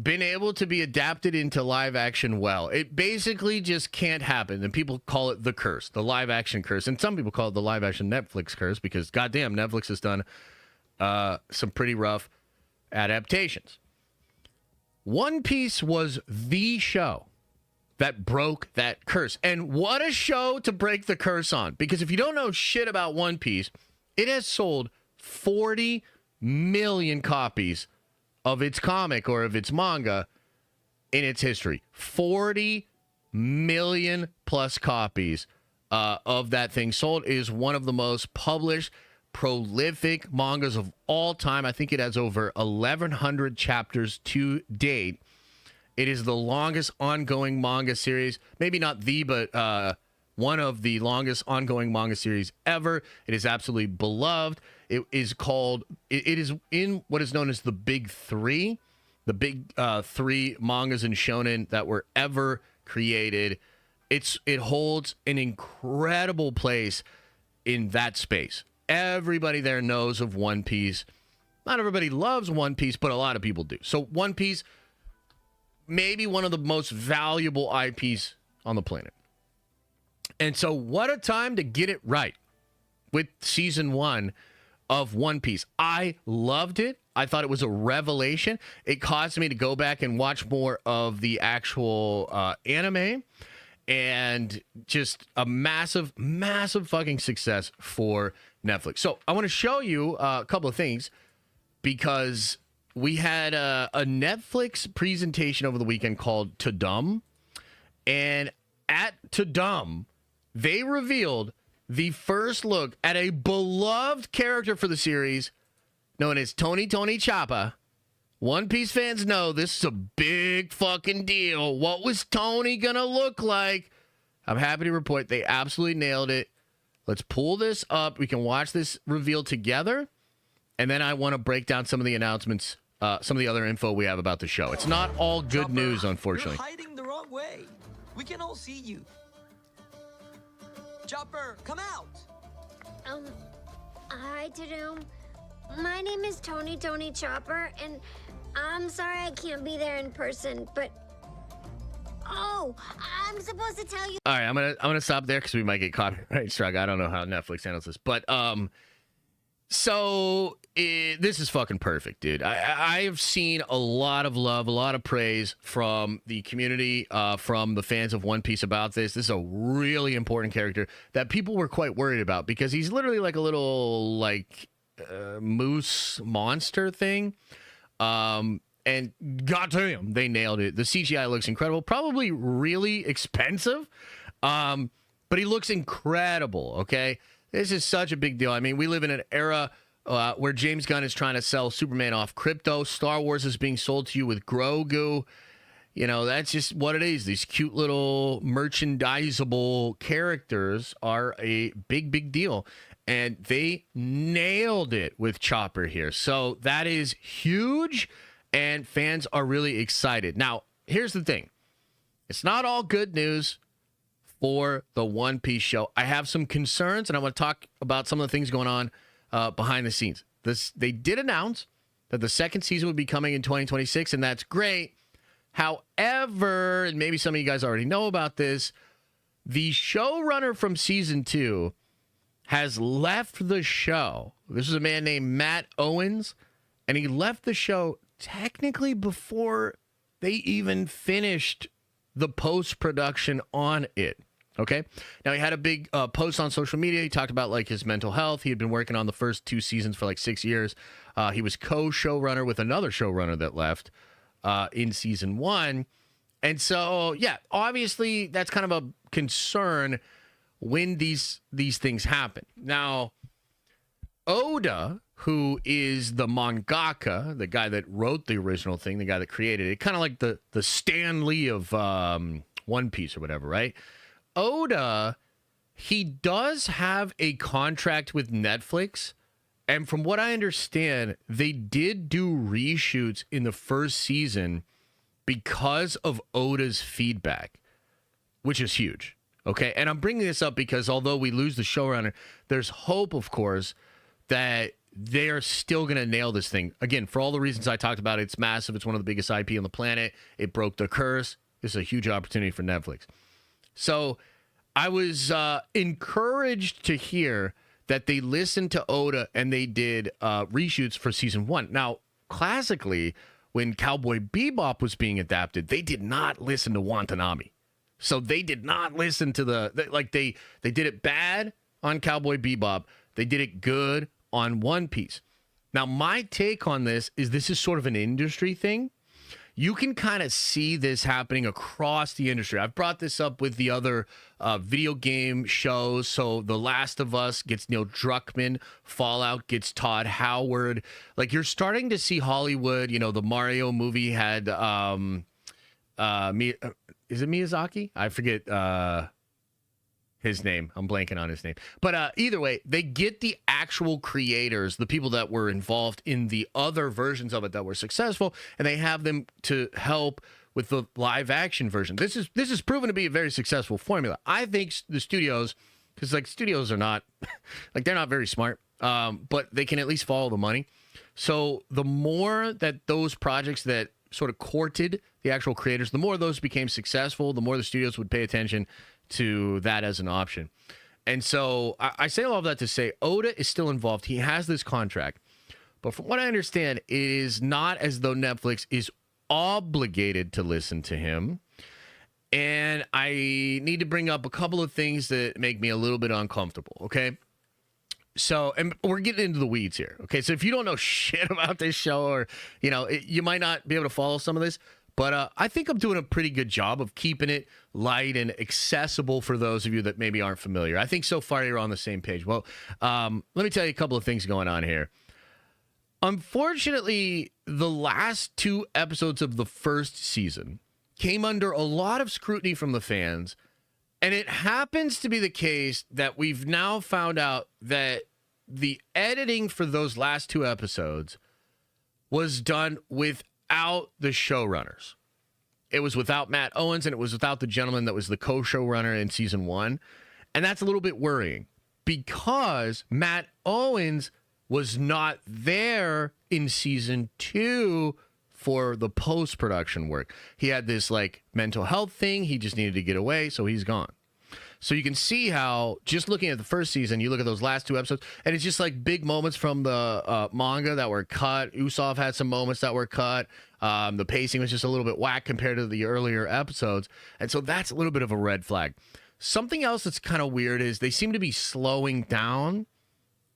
been able to be adapted into live action well. It basically just can't happen. And people call it the curse, the live action curse. And some people call it the live action Netflix curse because, goddamn, Netflix has done some pretty rough adaptations. One Piece was the show that broke that curse. And what a show to break the curse on. Because if you don't know shit about One Piece, it has sold 40 million copies of its comic or of its manga in its history. 40 million plus copies of that thing sold. It is one of the most published, prolific mangas of all time. I think it has over 1,100 chapters to date. It is the longest ongoing manga series. Maybe not the, but one of the longest ongoing manga series ever. It is absolutely beloved. It is called, it is in what is known as the Big Three. The big three mangas and shonen that were ever created. It holds an incredible place in that space. Everybody there knows of One Piece. Not everybody loves One Piece, but a lot of people do. So One Piece, maybe one of the most valuable IPs on the planet. And so what a time to get it right with season 1 of One Piece. I loved it. I thought it was a revelation. It caused me to go back and watch more of the actual anime. And just a massive, massive fucking success for Netflix. So I want to show you a couple of things because we had a Netflix presentation over the weekend called Tudum. And at Tudum, they revealed the first look at a beloved character for the series known as Tony Choppa. One Piece fans know this is a big fucking deal. What was Tony gonna look like? I'm happy to report they absolutely nailed it. Let's pull this up. We can watch this reveal together. And then I want to break down some of the announcements, some of the other info we have about the show. It's not all good Chopper, news, unfortunately. You're hiding the wrong way. We can all see you. Chopper, come out. Hi, Tudum. My name is Tony Chopper, and I'm sorry I can't be there in person, but oh, I'm supposed to tell you. All right, I'm gonna stop there because we might get copyright struck. I don't know how Netflix handles this, but this is fucking perfect, dude. I have seen a lot of love, a lot of praise from the community, from the fans of One Piece about this. This is a really important character that people were quite worried about because he's literally like a little moose monster thing. And goddamn, they nailed it. The CGI looks incredible. Probably really expensive, but he looks incredible, okay? This is such a big deal. I mean, we live in an era where James Gunn is trying to sell Superman off crypto. Star Wars is being sold to you with Grogu. You know, that's just what it is. These cute little merchandisable characters are a big, big deal. And they nailed it with Chopper here. So that is huge. And fans are really excited. Now, here's the thing. It's not all good news for the One Piece show. I have some concerns, and I want to talk about some of the things going on behind the scenes. They did announce that the second season would be coming in 2026, and that's great. However, and maybe some of you guys already know about this, the showrunner from season 2 has left the show. This is a man named Matt Owens, and he left the show technically before they even finished the post-production on it. Okay. Now, he had a big post on social media. He talked about like his mental health. He had been working on the first 2 seasons for like 6 years. He was co-showrunner with another showrunner that left in season 1. And so, yeah, obviously that's kind of a concern when these things happen. Now, Oda, who is the mangaka, the guy that wrote the original thing, the guy that created it, kind of like the Stan Lee of One Piece or whatever, right? Oda, he does have a contract with Netflix. And from what I understand, they did do reshoots in the first season because of Oda's feedback, which is huge. Okay. And I'm bringing this up because although we lose the showrunner, there's hope, of course, that they are still going to nail this thing. Again, for all the reasons I talked about, it's massive. It's one of the biggest IP on the planet. It broke the curse. It's a huge opportunity for Netflix. So I was encouraged to hear that they listened to Oda and they did reshoots for season 1. Now, classically, when Cowboy Bebop was being adapted, they did not listen to Watanabe. So they did not listen to they did it bad on Cowboy Bebop. They did it good on One Piece. Now, my take on this is sort of an industry thing. You can kind of see this happening across the industry. I've brought this up with the other video game shows. So The Last of Us gets Neil Druckmann. Fallout gets Todd Howard. Like, you're starting to see Hollywood. You know, the Mario movie had, is it Miyazaki? I forget his name. I'm blanking on his name. But either way, they get the actual creators, the people that were involved in the other versions of it that were successful, and they have them to help with the live action version. This is proven to be a very successful formula. I think the studios, because like studios are not, like they're not very smart, but they can at least follow the money. So the more that those projects that sort of courted the actual creators, the more those became successful, the more the studios would pay attention to that as an option. And so I say all of that to say Oda is still involved. He has this contract. But from what I understand, it is not as though Netflix is obligated to listen to him. And I need to bring up a couple of things that make me a little bit uncomfortable, okay? So, and we're getting into the weeds here, okay? So if you don't know shit about this show or, you know, you might not be able to follow some of this, but I think I'm doing a pretty good job of keeping it light and accessible for those of you that maybe aren't familiar. I think so far you're on the same page. Well, let me tell you a couple of things going on here. Unfortunately, the last 2 episodes of the first season came under a lot of scrutiny from the fans, and it happens to be the case that we've now found out that the editing for those last 2 episodes was done without the showrunners. It was without Matt Owens, and it was without the gentleman that was the co-showrunner in season 1. And that's a little bit worrying because Matt Owens was not there in season 2 for the post-production work. He had this like mental health thing. He just needed to get away, so he's gone. So you can see how, just looking at the first season, you look at those last 2 episodes, and it's just like big moments from the manga that were cut. Usopp had some moments that were cut. The pacing was just a little bit whack compared to the earlier episodes. And so that's a little bit of a red flag. Something else that's kind of weird is they seem to be slowing down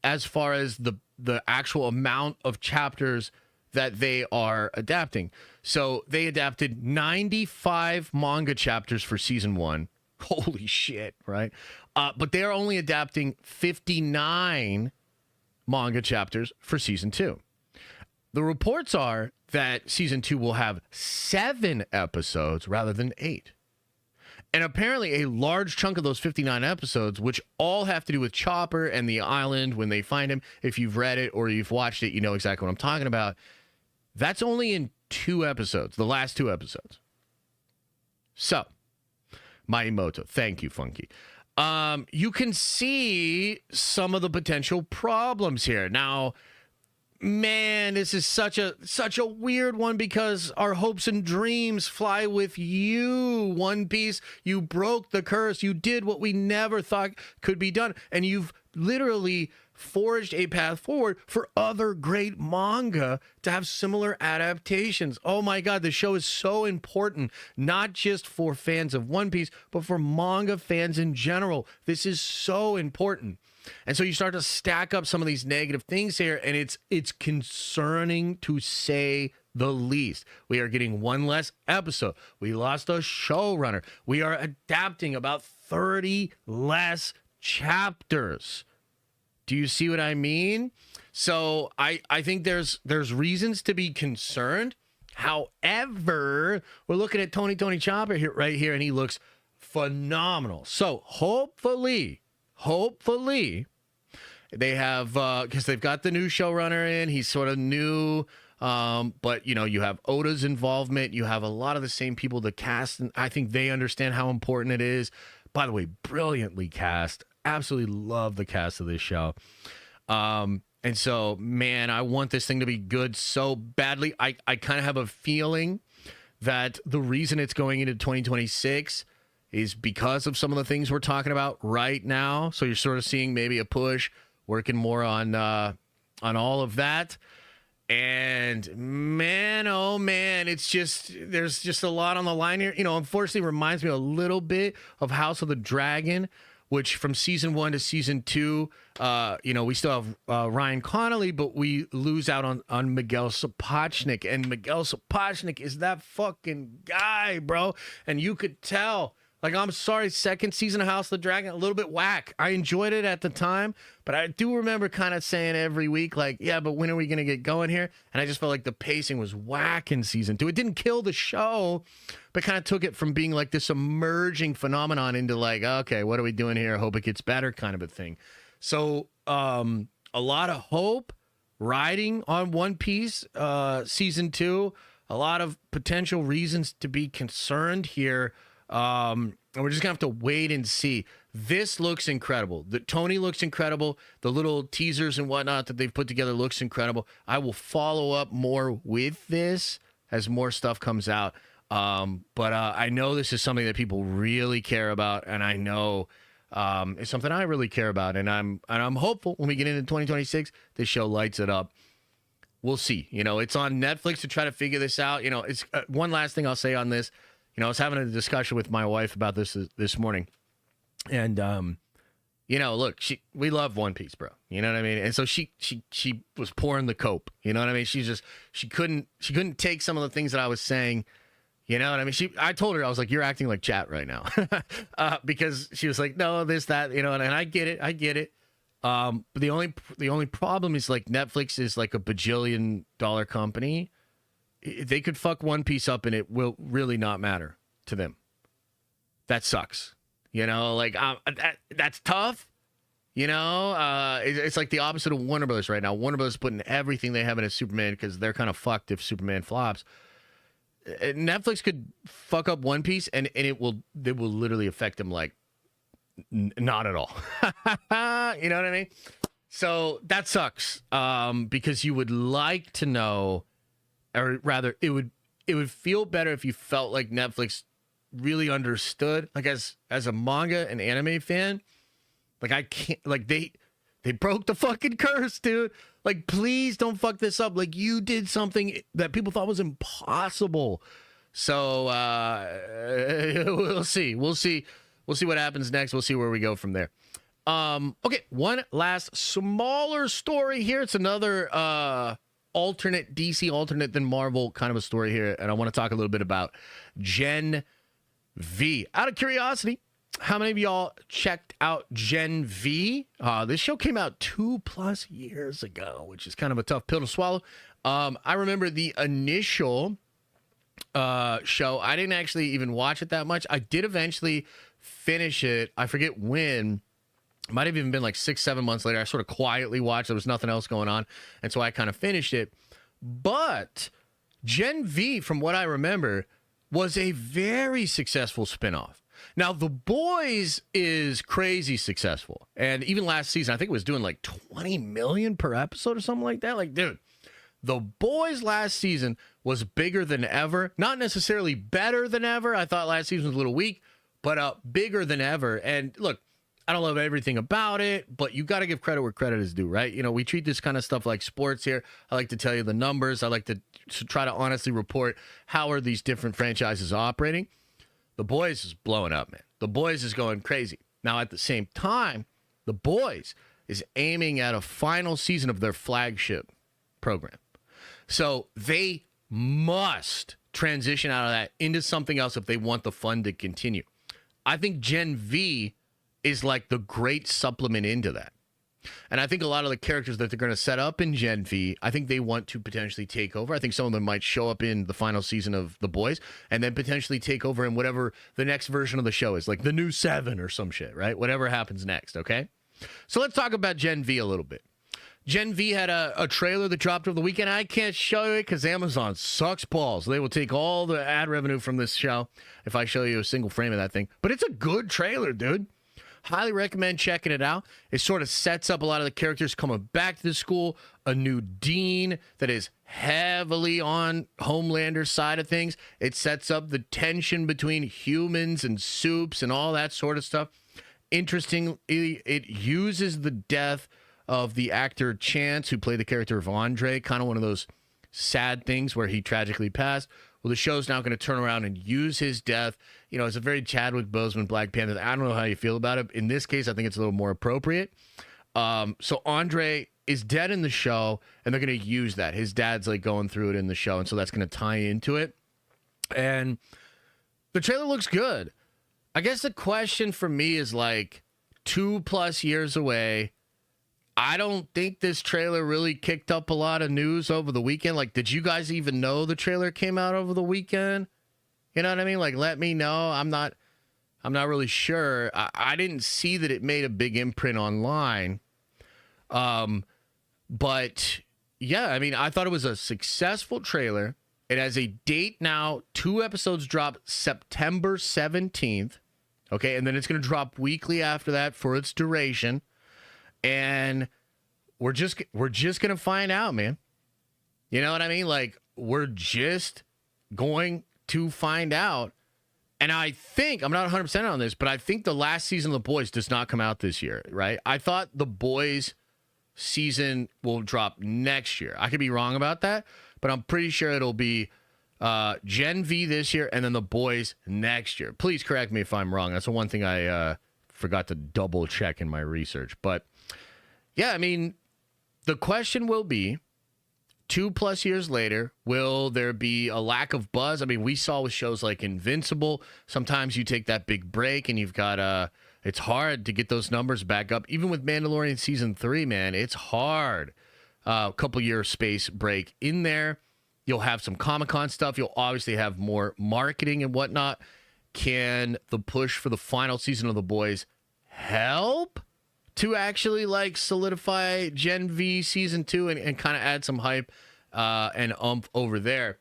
as far as the actual amount of chapters that they are adapting. So they adapted 95 manga chapters for season 1. Holy shit, right? But they are only adapting 59 manga chapters for season 2. The reports are that season 2 will have 7 episodes rather than 8. And apparently a large chunk of those 59 episodes, which all have to do with Chopper and the island when they find him, if you've read it or you've watched it, you know exactly what I'm talking about. That's only in 2 episodes, the last 2 episodes. So, Maimoto, thank you, Funky. You can see some of the potential problems here. Now, man, this is such a weird one because our hopes and dreams fly with you, One Piece. You broke the curse. You did what we never thought could be done. And you've literally forged a path forward for other great manga to have similar adaptations. Oh my God, the show is so important, not just for fans of One Piece, but for manga fans in general. This is so important. And so you start to stack up some of these negative things here, and it's concerning to say the least. We are getting 1 less episode. We lost a showrunner. We are adapting about 30 less chapters. Do you see what I mean? So I think there's reasons to be concerned. However, we're looking at Tony Chopper here, right here, and he looks phenomenal. So hopefully they have, because they've got the new showrunner in. He's sort of new, but you have Oda's involvement. You have a lot of the same people. The cast, and I think they understand how important it is. By the way, brilliantly cast. Absolutely love the cast of this show. And so, man, I want this thing to be good so badly. I kind of have a feeling that the reason it's going into 2026 is because of some of the things we're talking about right now. So you're sort of seeing maybe a push, working more on all of that. And man, oh man, there's just a lot on the line here. Unfortunately, reminds me a little bit of House of the Dragon, which from season 1 to season 2, we still have Ryan Connolly, but we lose out on Miguel Sapochnik. And Miguel Sapochnik is that fucking guy, bro. And you could tell. Like, I'm sorry, second season of House of the Dragon, a little bit whack. I enjoyed it at the time, but I do remember kind of saying every week, like, yeah, but when are we going to get going here? And I just felt like the pacing was whack in season 2. It didn't kill the show, but kind of took it from being like this emerging phenomenon into like, okay, what are we doing here? I hope it gets better kind of a thing. So a lot of hope riding on One Piece season 2. A lot of potential reasons to be concerned here. And we're just gonna have to wait and see. This looks incredible. Tony looks incredible. The little teasers and whatnot that they've put together looks incredible. I will follow up more with this as more stuff comes out. But I know this is something that people really care about, and I know it's something I really care about. And I'm hopeful when we get into 2026, this show lights it up. We'll see. It's on Netflix to try to figure this out. It's one last thing I'll say on this. I was having a discussion with my wife about this morning, and look, we love One Piece, bro. You know what I mean? And so she was pouring the cope. You know what I mean? She couldn't take some of the things that I was saying. You know what I mean? I told her, I was like, you're acting like chat right now, because she was like, no, this, that, and I get it. But the only problem is, like, Netflix is like a bajillion-dollar company. They could fuck One Piece up and it will really not matter to them. That sucks. That's tough. It's like the opposite of Warner Bros. Right now. Warner Bros. Putting everything they have in a Superman because they're kind of fucked if Superman flops. Netflix could fuck up One Piece and it will literally affect them like not at all. You know what I mean? So that sucks because you would like to know. Or rather, it would feel better if you felt like Netflix really understood. Like as a manga and anime fan, like I can't. Like they broke the fucking curse, dude. Like, please don't fuck this up. Like, you did something that people thought was impossible. So we'll see. We'll see what happens next. We'll see where we go from there. Okay, one last smaller story here. It's another alternate DC, alternate than Marvel kind of a story here, and I want to talk a little bit about Gen V. Out of curiosity, how many of y'all checked out Gen V? This show came out 2+ years ago, which is kind of a tough pill to swallow. I remember the initial show. I didn't actually even watch it that much. I did eventually finish it. I forget when. It might have even been like 6-7 months later. I sort of quietly watched. There was nothing else going on. And so I kind of finished it. But Gen V, from what I remember, was a very successful spinoff. Now, The Boys is crazy successful. And even last season, I think it was doing like 20 million per episode or something like that. Like, dude, The Boys last season was bigger than ever. Not necessarily better than ever. I thought last season was a little weak, but bigger than ever. And look, I don't love everything about it, but you got to give credit where credit is due, right? We treat this kind of stuff like sports here. I like to tell you the numbers. I like to try to honestly report how are these different franchises operating. The Boys is blowing up, man. The Boys is going crazy. Now, at the same time, The Boys is aiming at a final season of their flagship program. So they must transition out of that into something else if they want the fun to continue. I think Gen V is like the great supplement into that. And I think a lot of the characters that they're going to set up in Gen V, I think they want to potentially take over. I think some of them might show up in the final season of The Boys and then potentially take over in whatever the next version of the show is, like the new 7 or some shit, right? Whatever happens next, okay? So let's talk about Gen V a little bit. Gen V had a trailer that dropped over the weekend. I can't show you it because Amazon sucks balls. They will take all the ad revenue from this show if I show you a single frame of that thing. But it's a good trailer, dude. Highly recommend checking it out. It sort of sets up a lot of the characters coming back to the school, a new dean that is heavily on Homelander's side of things. It sets up the tension between humans and supes and all that sort of stuff. Interestingly, it uses the death of the actor Chance, who played the character of Andre, kind of one of those sad things where he tragically passed. Well, the show's now going to turn around and use his death. You know, it's a very Chadwick Boseman Black Panther. I don't know how you feel about it. In this case, I think it's a little more appropriate. So Andre is dead in the show, and they're going to use that. His dad's like going through it in the show, and so that's going to tie into it. And the trailer looks good. I guess the question for me is like 2+ years away. I don't think this trailer really kicked up a lot of news over the weekend. Like, did you guys even know the trailer came out over the weekend? You know what I mean? Like, let me know. I'm not really sure. I didn't see that it made a big imprint online. But yeah, I mean, I thought it was a successful trailer. It has a date now. 2 episodes drop September 17th. Okay. And then it's going to drop weekly after that for its duration. And we're just going to find out, man. You know what I mean? Like, we're just going to find out. And I think, I'm not 100% on this, but I think the last season of The Boys does not come out this year, right? I thought The Boys season will drop next year. I could be wrong about that, but I'm pretty sure it'll be Gen V this year and then The Boys next year. Please correct me if I'm wrong. That's the one thing I forgot to double check in my research. But yeah, I mean, the question will be, 2+ years later, will there be a lack of buzz? I mean, we saw with shows like Invincible, sometimes you take that big break and you've got, it's hard to get those numbers back up. Even with Mandalorian Season 3, man, it's hard. A couple year space break in there. You'll have some Comic-Con stuff. You'll obviously have more marketing and whatnot. Can the push for the final season of The Boys help to actually like solidify Gen V Season 2 and kind of add some hype and oomph over there?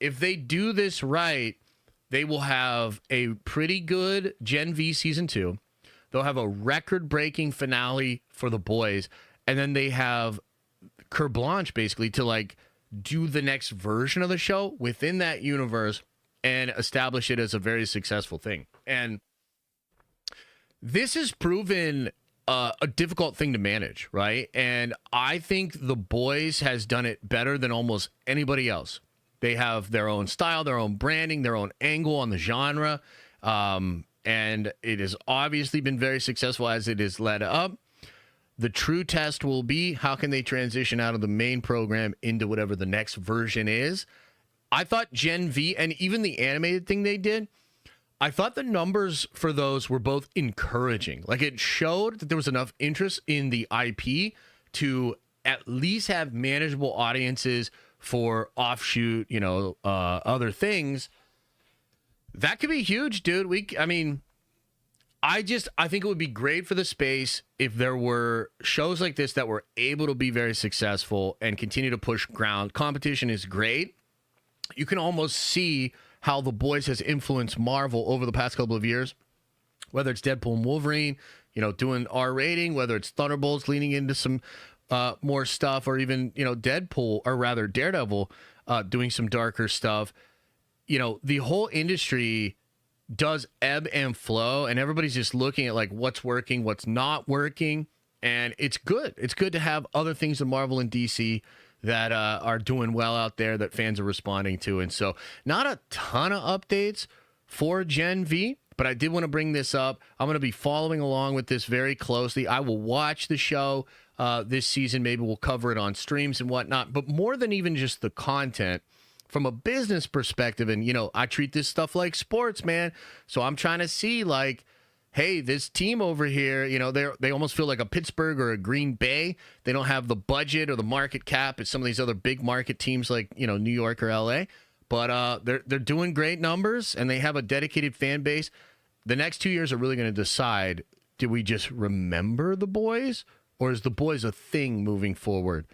If they do this right, they will have a pretty good Gen V Season 2. They'll have a record-breaking finale for The Boys, and then they have carte blanche basically to like do the next version of the show within that universe and establish it as a very successful thing. And this is proven a difficult thing to manage, right? And I think The Boys has done it better than almost anybody else. They have their own style, their own branding, their own angle on the genre. And it has obviously been very successful as it is led up. The true test will be, how can they transition out of the main program into whatever the next version is? I thought Gen V and even the animated thing they did, I thought the numbers for those were both encouraging. Like, it showed that there was enough interest in the IP to at least have manageable audiences for offshoot, other things. That could be huge, dude. I think it would be great for the space if there were shows like this that were able to be very successful and continue to push ground. Competition is great. You can almost see how The Boys has influenced Marvel over the past couple of years, whether it's Deadpool and Wolverine, doing R rating, whether it's Thunderbolts leaning into some more stuff, or even, Daredevil doing some darker stuff. The whole industry does ebb and flow, and everybody's just looking at like what's working, what's not working. And it's good. It's good to have other things in Marvel and DC that are doing well out there that fans are responding to. And so not a ton of updates for Gen V, but I did want to bring this up. I'm going to be following along with this very closely. I will watch the show this season. Maybe we'll cover it on streams and whatnot. But more than even just the content, from a business perspective, and, I treat this stuff like sports, man. So I'm trying to see, like, hey, this team over here, they almost feel like a Pittsburgh or a Green Bay. They don't have the budget or the market cap as some of these other big market teams like, New York or LA. But they're doing great numbers, and they have a dedicated fan base. The next 2 years are really going to decide, do we just remember the boys, or is the boys a thing moving forward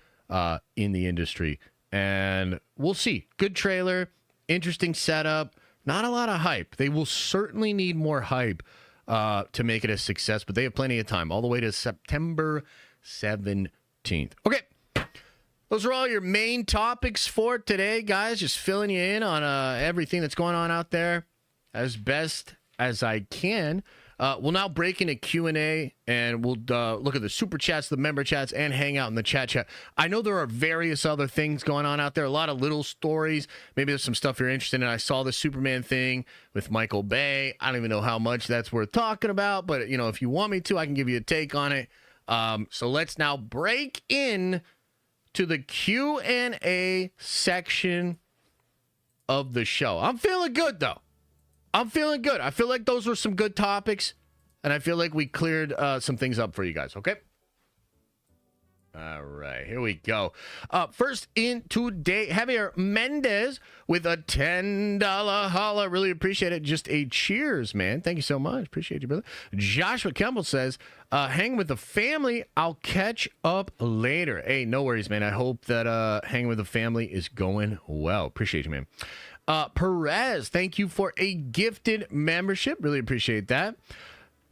in the industry? And we'll see. Good trailer, interesting setup, not a lot of hype. They will certainly need more hype to make it a success, but they have plenty of time, all the way to September 17th. Okay. Those are all your main topics for today, guys. Just filling you in on everything that's going on out there as best as I can. We'll now break into Q&A, and we'll look at the super chats, the member chats, and hang out in the chat. I know there are various other things going on out there, a lot of little stories. Maybe there's some stuff you're interested in. I saw the Superman thing with Michael Bay. I don't even know how much that's worth talking about, but if you want me to, I can give you a take on it. So let's now break in to the Q&A section of the show. I'm feeling good, though. I'm feeling good. I feel like those were some good topics, and I feel like we cleared some things up for you guys, okay? All right, here we go. First in today, Javier Mendez with a $10 holla. Really appreciate it. Just a cheers, man. Thank you so much. Appreciate you, brother. Joshua Campbell says, hang with the family. I'll catch up later. Hey, no worries, man. I hope that hanging with the family is going well. Appreciate you, man. Perez, thank you for a gifted membership. Really appreciate that.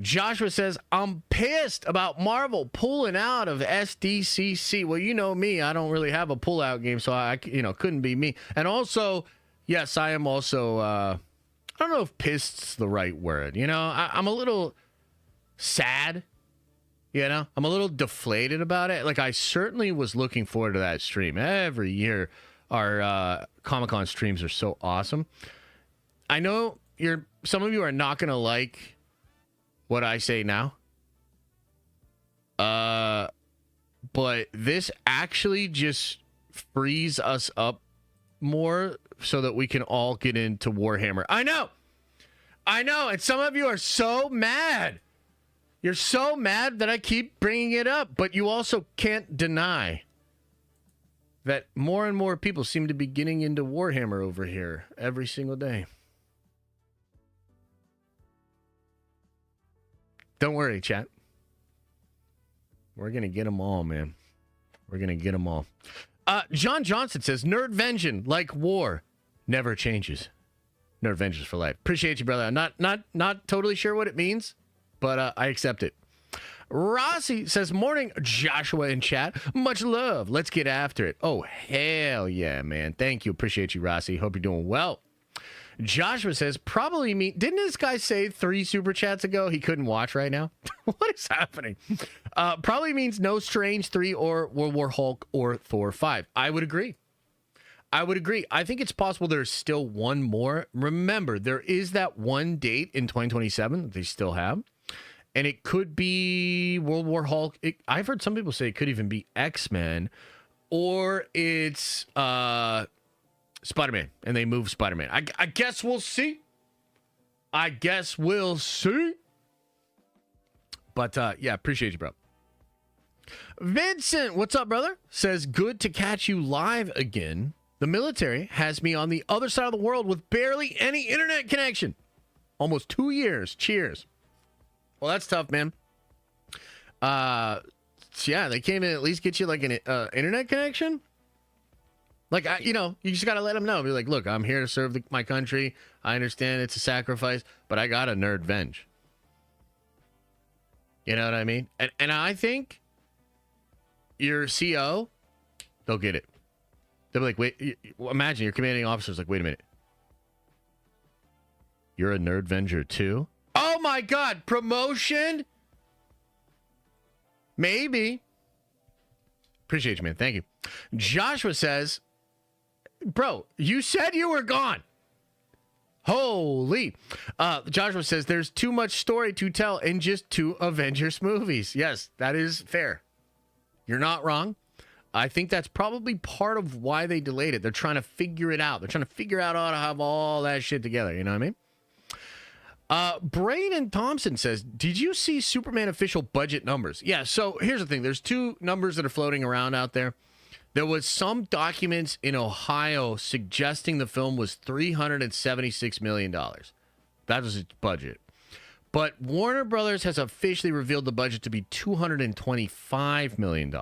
Joshua says, I'm pissed about Marvel pulling out of SDCC. Well, you know me. I don't really have a pullout game, so I couldn't be me. And also, yes, I am also, I don't know if pissed's the right word. I'm a little sad. I'm a little deflated about it. Like, I certainly was looking forward to that stream. Every year, our Comic-Con streams are so awesome. I know some of you are not going to like what I say now. But this actually just frees us up more so that we can all get into Warhammer. I know. And some of you are so mad. You're so mad that I keep bringing it up, but you also can't deny that more and more people seem to be getting into Warhammer over here every single day. Don't worry, chat. We're going to get them all, man. We're going to get them all. John Johnson says, Nerd Vengeance, like war, never changes. Nerd Vengeance for life. Appreciate you, brother. I'm not totally sure what it means, but I accept it. Rossi says, morning, Joshua in chat. Much love. Let's get after it. Oh, hell yeah, man. Thank you. Appreciate you, Rossi. Hope you're doing well. Joshua says, probably me. Didn't this guy say 3 super chats ago he couldn't watch right now? What is happening? Probably means no Strange 3 or World War Hulk or Thor 5. I would agree. I think it's possible there's still one more. Remember, there is that one date in 2027 that they still have. And it could be World War Hulk. I've heard some people say it could even be X-Men. Or it's Spider-Man. And they move Spider-Man. I guess we'll see. But, yeah, appreciate you, bro. Vincent, what's up, brother? Says, good to catch you live again. The military has me on the other side of the world with barely any internet connection. Almost 2 years. Cheers. Well, that's tough, man. Yeah, they came in at least get you like an internet connection. Like, you just got to let them know. Be like, look, I'm here to serve my country. I understand it's a sacrifice, but I got a nerd venge. You know what I mean? And I think your CO, they'll get it. They'll be like, wait, imagine your commanding officer's like, wait a minute. You're a nerd venger too? Oh my God, promotion? Maybe. Appreciate you, man. Thank you. Joshua says, bro, you said you were gone. Holy. Joshua says, there's too much story to tell in just 2 Avengers movies. Yes, that is fair. You're not wrong. I think that's probably part of why they delayed it. They're trying to figure it out. They're trying to figure out how to have all that shit together. You know what I mean? Braden Thompson says, did you see Superman official budget numbers? Yeah, so here's the thing. There's two numbers that are floating around out there. There was some documents in Ohio suggesting the film was $376 million. That was its budget. But Warner Brothers has officially revealed the budget to be $225 million.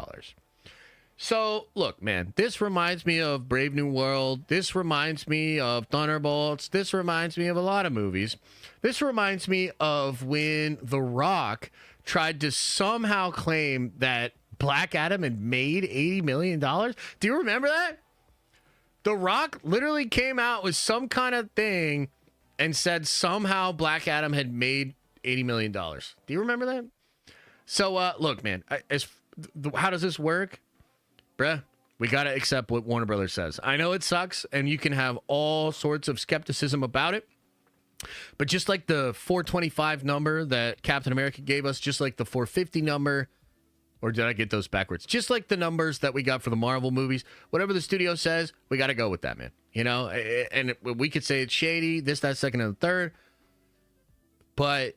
So, look, man, this reminds me of Brave New World. This reminds me of Thunderbolts. This reminds me of a lot of movies. This reminds me of when The Rock tried to somehow claim that Black Adam had made $80 million. Do you remember that? The Rock literally came out with some kind of thing and said somehow Black Adam had made $80 million. Do you remember that? So, look, man, how does this work? Bruh, we got to accept what Warner Brothers says. I know it sucks, and you can have all sorts of skepticism about it. But just like the 425 number that Captain America gave us, just like the 450 number, or did I get those backwards? Just like the numbers that we got for the Marvel movies, whatever the studio says, we got to go with that, man. You know, and we could say it's shady, this, that, second, and the third. But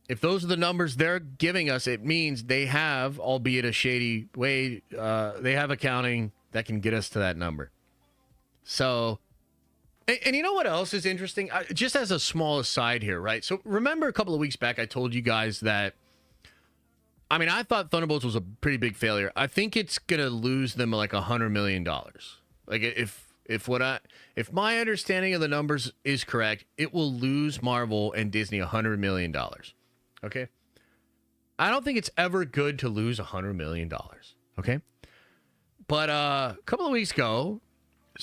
if those are the numbers they're giving us, it means they have, albeit a shady way, they have accounting that can get us to that number. So, and you know what else is interesting? Just as a small aside here, right? So remember a couple of weeks back, I told you guys that, I mean, I thought Thunderbolts was a pretty big failure. I think it's going to lose them like $100 million. Like if my understanding of the numbers is correct, it will lose Marvel and Disney $100 million. Okay. I don't think it's ever good to lose $100 million. Okay. But a couple of weeks ago,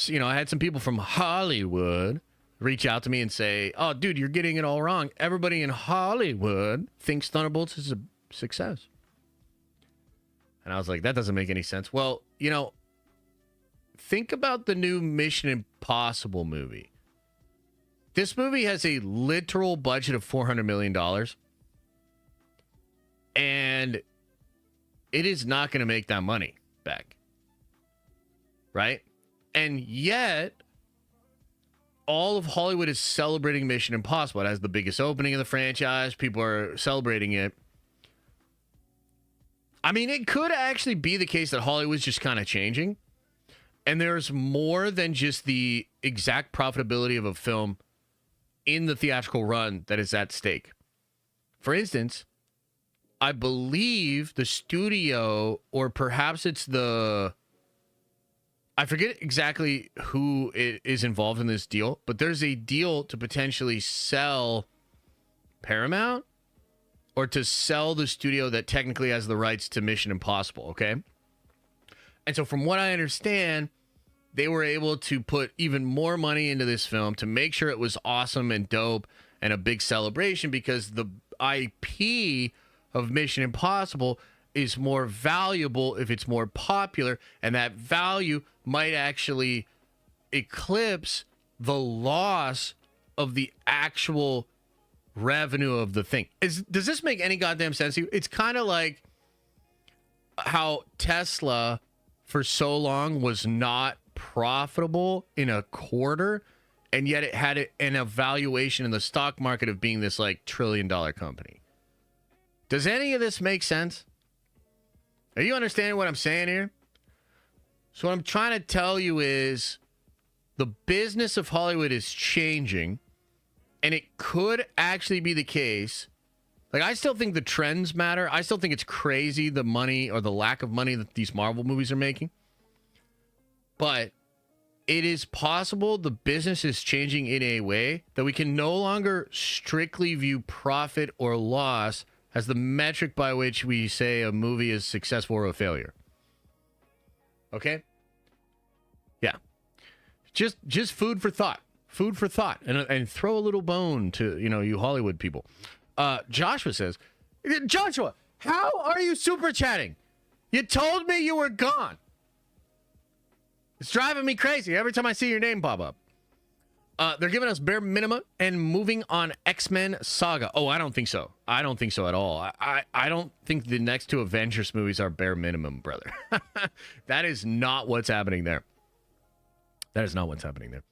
you know, I had some people from Hollywood reach out to me and say, oh, dude, you're getting it all wrong. Everybody in Hollywood thinks Thunderbolts is a success. And I was like, that doesn't make any sense. Well, you know, think about the new Mission Impossible movie. This movie has a literal budget of $400 million. And it is not going to make that money back. Right? And yet, all of Hollywood is celebrating Mission Impossible. It has the biggest opening of the franchise. People are celebrating it. I mean, it could actually be the case that Hollywood's just kind of changing. And there's more than just the exact profitability of a film in the theatrical run that is at stake. For instance, I believe the studio, or perhaps it's I forget exactly who is involved in this deal, but there's a deal to potentially sell Paramount or to sell the studio that technically has the rights to Mission Impossible, okay? And so from what I understand, they were able to put even more money into this film to make sure it was awesome and dope and a big celebration, because the IP of Mission Impossible is more valuable if it's more popular, and that value might actually eclipse the loss of the actual revenue of the thing. Does this make any goddamn sense to you? It's kind of like how Tesla for so long was not profitable in a quarter, and yet it had an evaluation in the stock market of being this like $1 trillion company. Does any of this make sense? Are you understanding what I'm saying here? So what I'm trying to tell you is the business of Hollywood is changing, and it could actually be the case. Like, I still think the trends matter. I still think it's crazy the money or the lack of money that these Marvel movies are making. But it is possible the business is changing in a way that we can no longer strictly view profit or loss as the metric by which we say a movie is successful or a failure. Okay? Yeah. Just food for thought. Food for thought. And throw a little bone to, you Hollywood people. Joshua says, Joshua, how are you super chatting? You told me you were gone. It's driving me crazy every time I see your name pop up. They're giving us bare minimum and moving on X-Men Saga. Oh, I don't think so. I don't think so at all. I don't think the next two Avengers movies are bare minimum, brother. That is not what's happening there. That is not what's happening there.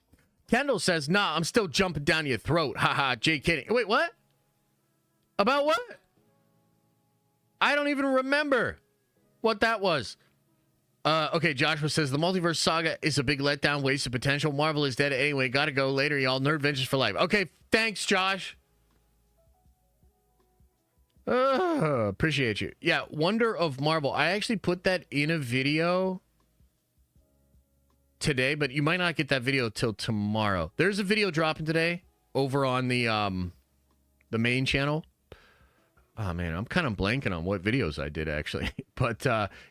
Kendall says, nah, I'm still jumping down your throat. Haha, Jay kidding. Wait, what? About what? I don't even remember what that was. Okay, Joshua says the Multiverse Saga is a big letdown, waste of potential. Marvel is dead anyway. Gotta go later, y'all. Nerd Ventures for life. Okay, thanks, Josh. Appreciate you. Yeah, Wonder of Marvel. I actually put that in a video today, but you might not get that video till tomorrow. There's a video dropping today over on the main channel. Oh man, I'm kind of blanking on what videos I did actually. But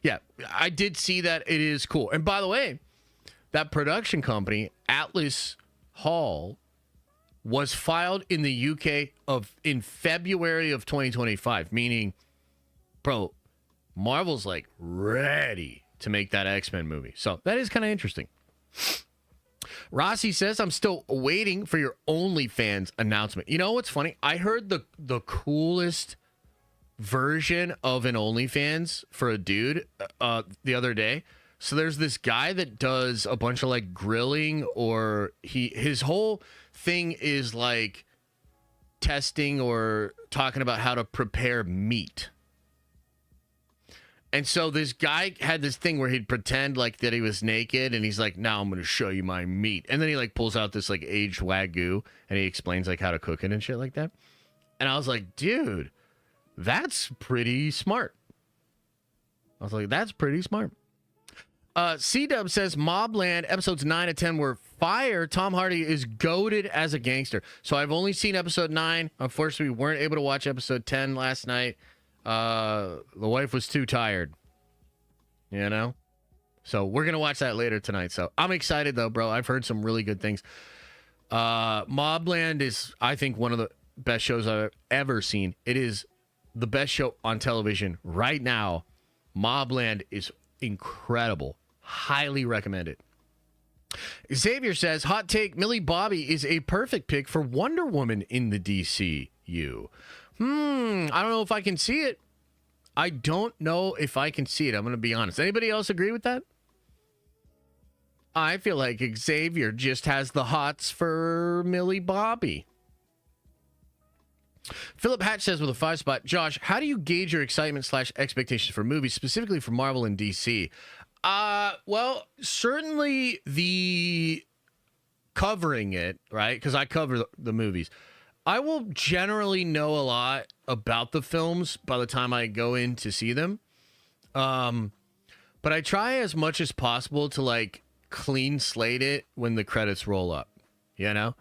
yeah, I did see that. It is cool. And by the way, that production company, Atlas Hall, was filed in the UK in February of 2025, meaning, bro, Marvel's like ready to make that X-Men movie. So that is kind of interesting. Rossi says, I'm still waiting for your OnlyFans announcement. You know what's funny? I heard the coolest version of an OnlyFans for a dude the other day. So there's this guy that does a bunch of like grilling, or his whole thing is like testing or talking about how to prepare meat. And so this guy had this thing where he'd pretend like that he was naked, and he's like, now I'm going to show you my meat. And then he like pulls out this like aged Wagyu, and he explains like how to cook it and shit like that. And I was like, dude, that's pretty smart. I was like, that's pretty smart. C-Dub says Mobland episodes 9 and 10 were fire. Tom Hardy is goated as a gangster. So I've only seen episode 9. Unfortunately, we weren't able to watch episode 10 last night. The wife was too tired. You know? So we're going to watch that later tonight. So I'm excited though, bro. I've heard some really good things. Mobland is, I think, one of the best shows I've ever seen. It is the best show on television right now. Mobland is incredible. Highly recommend it. Xavier says, hot take, Millie Bobby is a perfect pick for Wonder Woman in the DCU. I don't know if I can see it. I don't know if I can see it. I'm going to be honest. Anybody else agree with that? I feel like Xavier just has the hots for Millie Bobby. Philip Hatch says with a 5 spot, Josh, how do you gauge your excitement / expectations for movies, specifically for Marvel and DC? Well, certainly the covering it, right? Because I cover the movies. I will generally know a lot about the films by the time I go in to see them. But I try as much as possible to like clean slate it when the credits roll up, you know?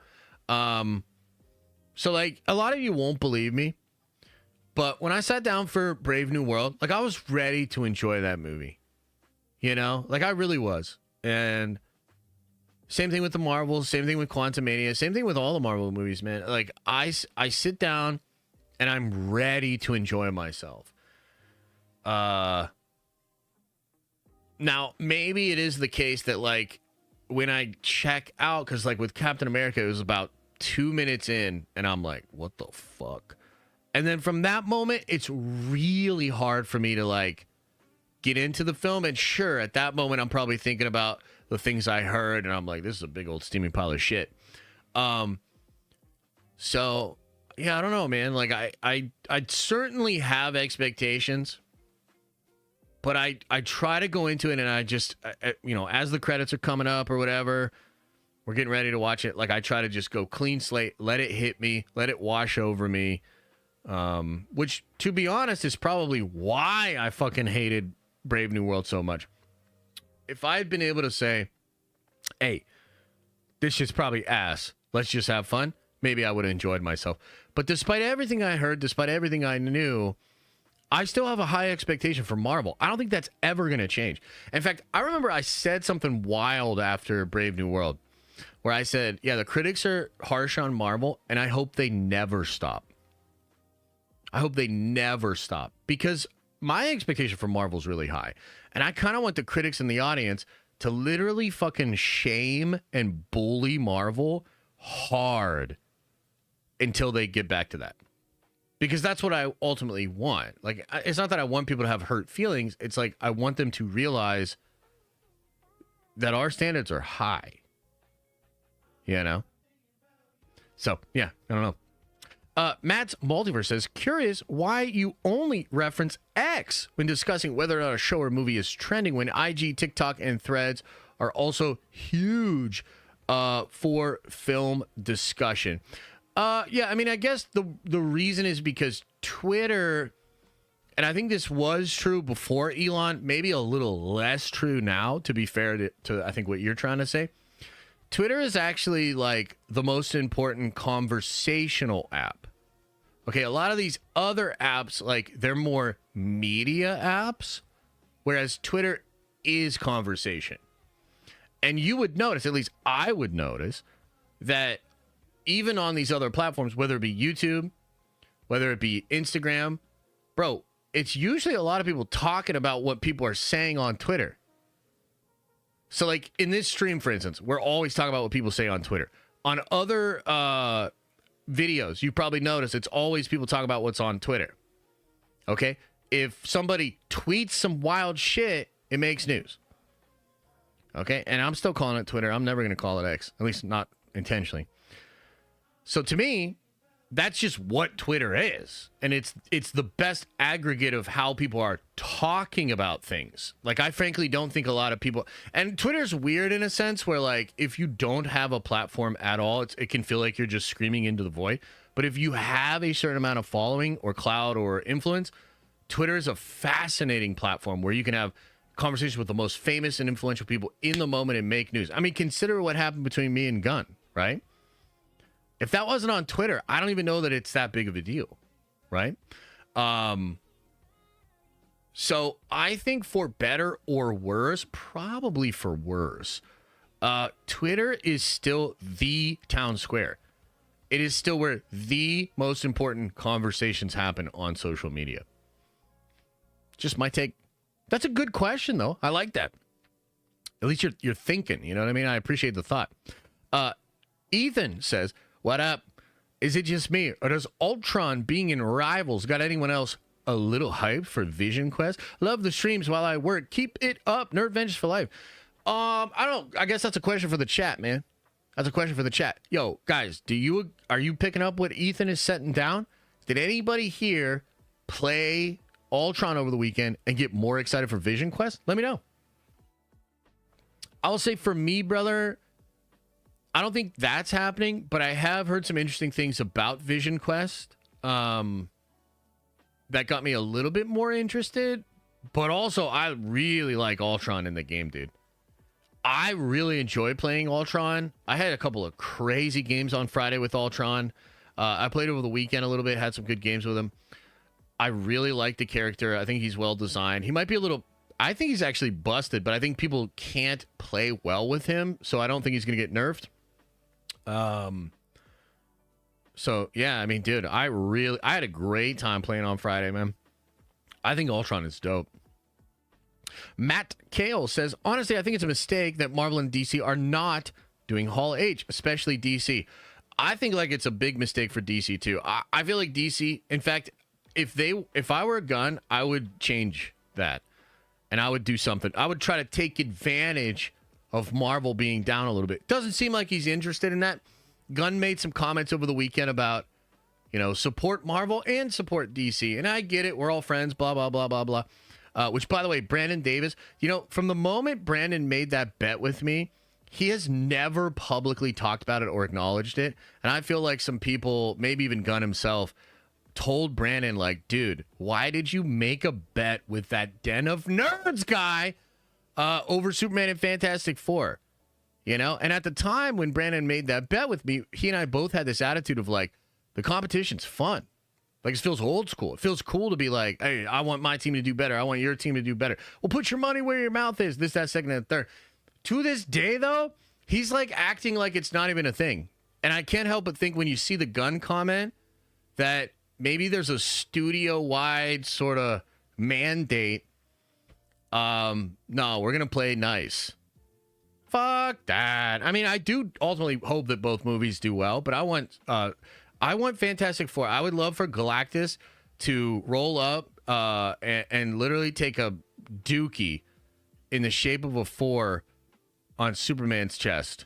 So like a lot of you won't believe me, but when I sat down for Brave New World, like I was ready to enjoy that movie, you know, like I really was. And same thing with the Marvels, same thing with Quantumania, same thing with all the Marvel movies, man. Like I sit down and I'm ready to enjoy myself. Now maybe it is the case that like when I check out, cause like with Captain America, it was about 2 minutes in and I'm like, what the fuck? And then from that moment, it's really hard for me to like get into the film. And sure, at that moment, I'm probably thinking about the things I heard and I'm like, this is a big old steaming pile of shit. So yeah, I don't know, man. Like I certainly have expectations, but I try to go into it and I just, you know, as the credits are coming up or whatever, we're getting ready to watch it. Like I try to just go clean slate, let it hit me, let it wash over me. Which to be honest is probably why I fucking hated Brave New World so much. If I had been able to say, hey, this shit's probably ass, let's just have fun, maybe I would have enjoyed myself. But despite everything I heard, despite everything I knew, I still have a high expectation for Marvel. I don't think that's ever going to change. In fact, I remember I said something wild after Brave New World, where I said, yeah, the critics are harsh on Marvel, and I hope they never stop. I hope they never stop, because my expectation for Marvel is really high. And I kind of want the critics in the audience to literally fucking shame and bully Marvel hard until they get back to that. Because that's what I ultimately want. Like, it's not that I want people to have hurt feelings. It's like I want them to realize that our standards are high. You know? So, yeah, I don't know. Matt's Multiverse says, curious why you only reference X when discussing whether or not a show or movie is trending when IG, TikTok, and Threads are also huge for film discussion. Yeah, I mean, I guess the reason is because Twitter, and I think this was true before Elon, maybe a little less true now, to be fair to I think what you're trying to say. Twitter is actually like the most important conversational app. Okay, a lot of these other apps, like they're more media apps, whereas Twitter is conversation. And you would notice, at least I would notice, that even on these other platforms, whether it be YouTube, whether it be Instagram, bro, it's usually a lot of people talking about what people are saying on Twitter. So, like, in this stream, for instance, we're always talking about what people say on Twitter. On other videos, you probably notice it's always people talking about what's on Twitter. Okay? If somebody tweets some wild shit, it makes news. Okay? And I'm still calling it Twitter. I'm never going to call it X, at least not intentionally. So, to me, that's just what Twitter is. And it's the best aggregate of how people are talking about things. Like, I frankly don't think a lot of people, and Twitter's weird in a sense where, like, if you don't have a platform at all, it can feel like you're just screaming into the void. But if you have a certain amount of following or clout or influence, Twitter is a fascinating platform where you can have conversations with the most famous and influential people in the moment and make news. I mean, consider what happened between me and Gunn, right? If that wasn't on Twitter, I don't even know that it's that big of a deal, right? So I think for better or worse, probably for worse, Twitter is still the town square. It is still where the most important conversations happen on social media. Just my take. That's a good question, though. I like that. At least you're thinking, you know what I mean? I appreciate the thought. Ethan says, what up? Is it just me, or does Ultron being in Rivals got anyone else a little hyped for Vision Quest? Love the streams while I work. Keep it up. Nerd Vengers for life. I guess that's a question for the chat, man. That's a question for the chat. Yo, guys, are you picking up what Ethan is setting down? Did anybody here play Ultron over the weekend and get more excited for Vision Quest? Let me know. I'll say for me, brother, I don't think that's happening, but I have heard some interesting things about Vision Quest that got me a little bit more interested. But also, I really like Ultron in the game, dude. I really enjoy playing Ultron. I had a couple of crazy games on Friday with Ultron. I played over the weekend a little bit, had some good games with him. I really like the character. I think he's well designed. He might be a little... I think he's actually busted, but I think people can't play well with him, so I don't think he's going to get nerfed. So yeah, I mean, dude, I had a great time playing on Friday, man. I think Ultron is dope. Matt Kale says, honestly, I think it's a mistake that Marvel and DC are not doing Hall H, especially DC. I think like it's a big mistake for DC too. I feel like DC, in fact, if I were a Gunn, I would change that and I would do something. I would try to take advantage of Marvel being down a little bit. Doesn't seem like he's interested in that. Gunn made some comments over the weekend about, support Marvel and support DC. And I get it. We're all friends, blah, blah, blah, blah, blah. Which, by the way, Brandon Davis, from the moment Brandon made that bet with me, he has never publicly talked about it or acknowledged it. And I feel like some people, maybe even Gunn himself, told Brandon, like, dude, why did you make a bet with that Den of Nerds guy over Superman and Fantastic Four? And at the time when Brandon made that bet with me, he and I both had this attitude of like, the competition's fun. Like, it feels old school. It feels cool to be like, hey, I want my team to do better. I want your team to do better. Well, put your money where your mouth is. This, that, second, and third. To this day, though, he's like acting like it's not even a thing. And I can't help but think when you see the Gunn comment that maybe there's a studio-wide sort of mandate. No, we're going to play nice. Fuck that. I mean, I do ultimately hope that both movies do well, but I want Fantastic Four. I would love for Galactus to roll up and literally take a dookie in the shape of a 4 on Superman's chest.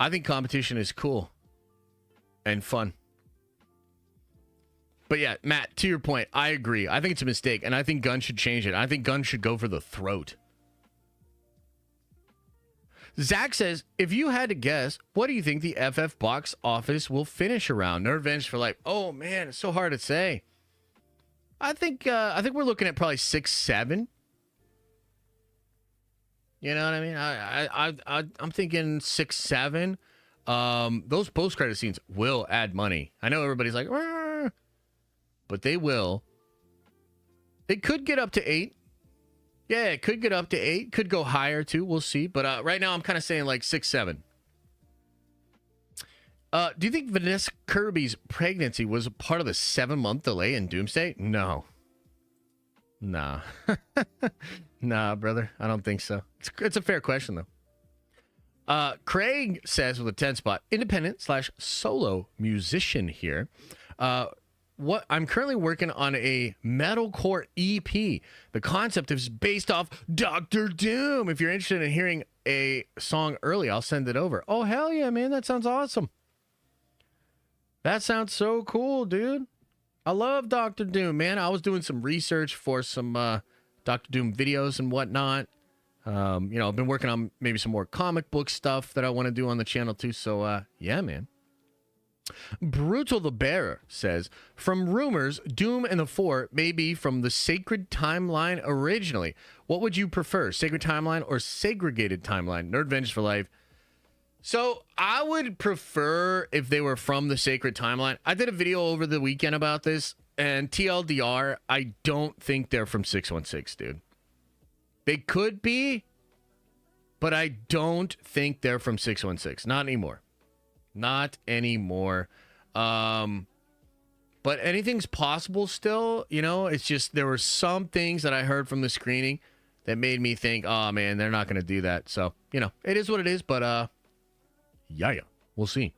I think competition is cool and fun. But yeah, Matt, to your point, I agree. I think it's a mistake, and I think Gunn should change it. I think Gunn should go for the throat. Zach says, if you had to guess, what do you think the FF box office will finish around? Nerdvenge for life. Oh man, it's so hard to say. I think we're looking at probably 6, 7. You know what I mean? I'm thinking 6, 7. Those post-credit scenes will add money. I know everybody's like, "Arr," but they will. It could get up to 8. Yeah, it could get up to 8. Could go higher too. We'll see. But right now I'm kind of saying like 6, 7. Do you think Vanessa Kirby's pregnancy was part of the 7-month delay in Doomsday? No. Nah. Nah, brother. I don't think so. It's a fair question, though. Craig says with a 10 spot, independent/solo musician here. What I'm currently working on a metalcore EP. The concept is based off Doctor Doom. If you're interested in hearing a song early, I'll send it over. Oh, hell yeah, man. That sounds awesome. That sounds so cool, dude. I love Doctor Doom, man. I was doing some research for some Doctor Doom videos and whatnot. I've been working on maybe some more comic book stuff that I want to do on the channel too. So, yeah, man. Brutal the Bearer says, from rumors, Doom and the Four may be from the Sacred Timeline originally. What would you prefer, Sacred Timeline or Segregated Timeline? Nerdvenge for life. So I would prefer if they were from the Sacred Timeline. I did a video over the weekend about this, and TLDR, I don't think they're from 616, dude. They could be, but I don't think they're from 616. Not anymore. Not anymore. But anything's possible still. It's just there were some things that I heard from the screening that made me think, oh, man, they're not going to do that. So, it is what it is, but yeah, we'll see.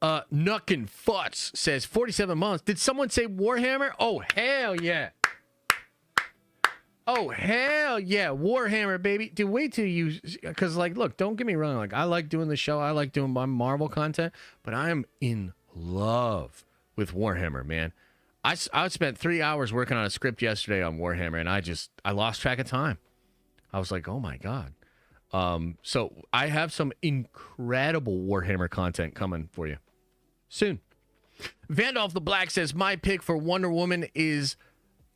Nuckin' Futz says 47 months. Did someone say Warhammer? Oh, hell yeah. Oh, hell yeah. Warhammer, baby. Dude, wait till you... Because, look, don't get me wrong. I like doing the show. I like doing my Marvel content. But I am in love with Warhammer, man. I spent 3 hours working on a script yesterday on Warhammer, and I lost track of time. I was like, oh, my God. So I have some incredible Warhammer content coming for you soon. Vandolph the Black says, my pick for Wonder Woman is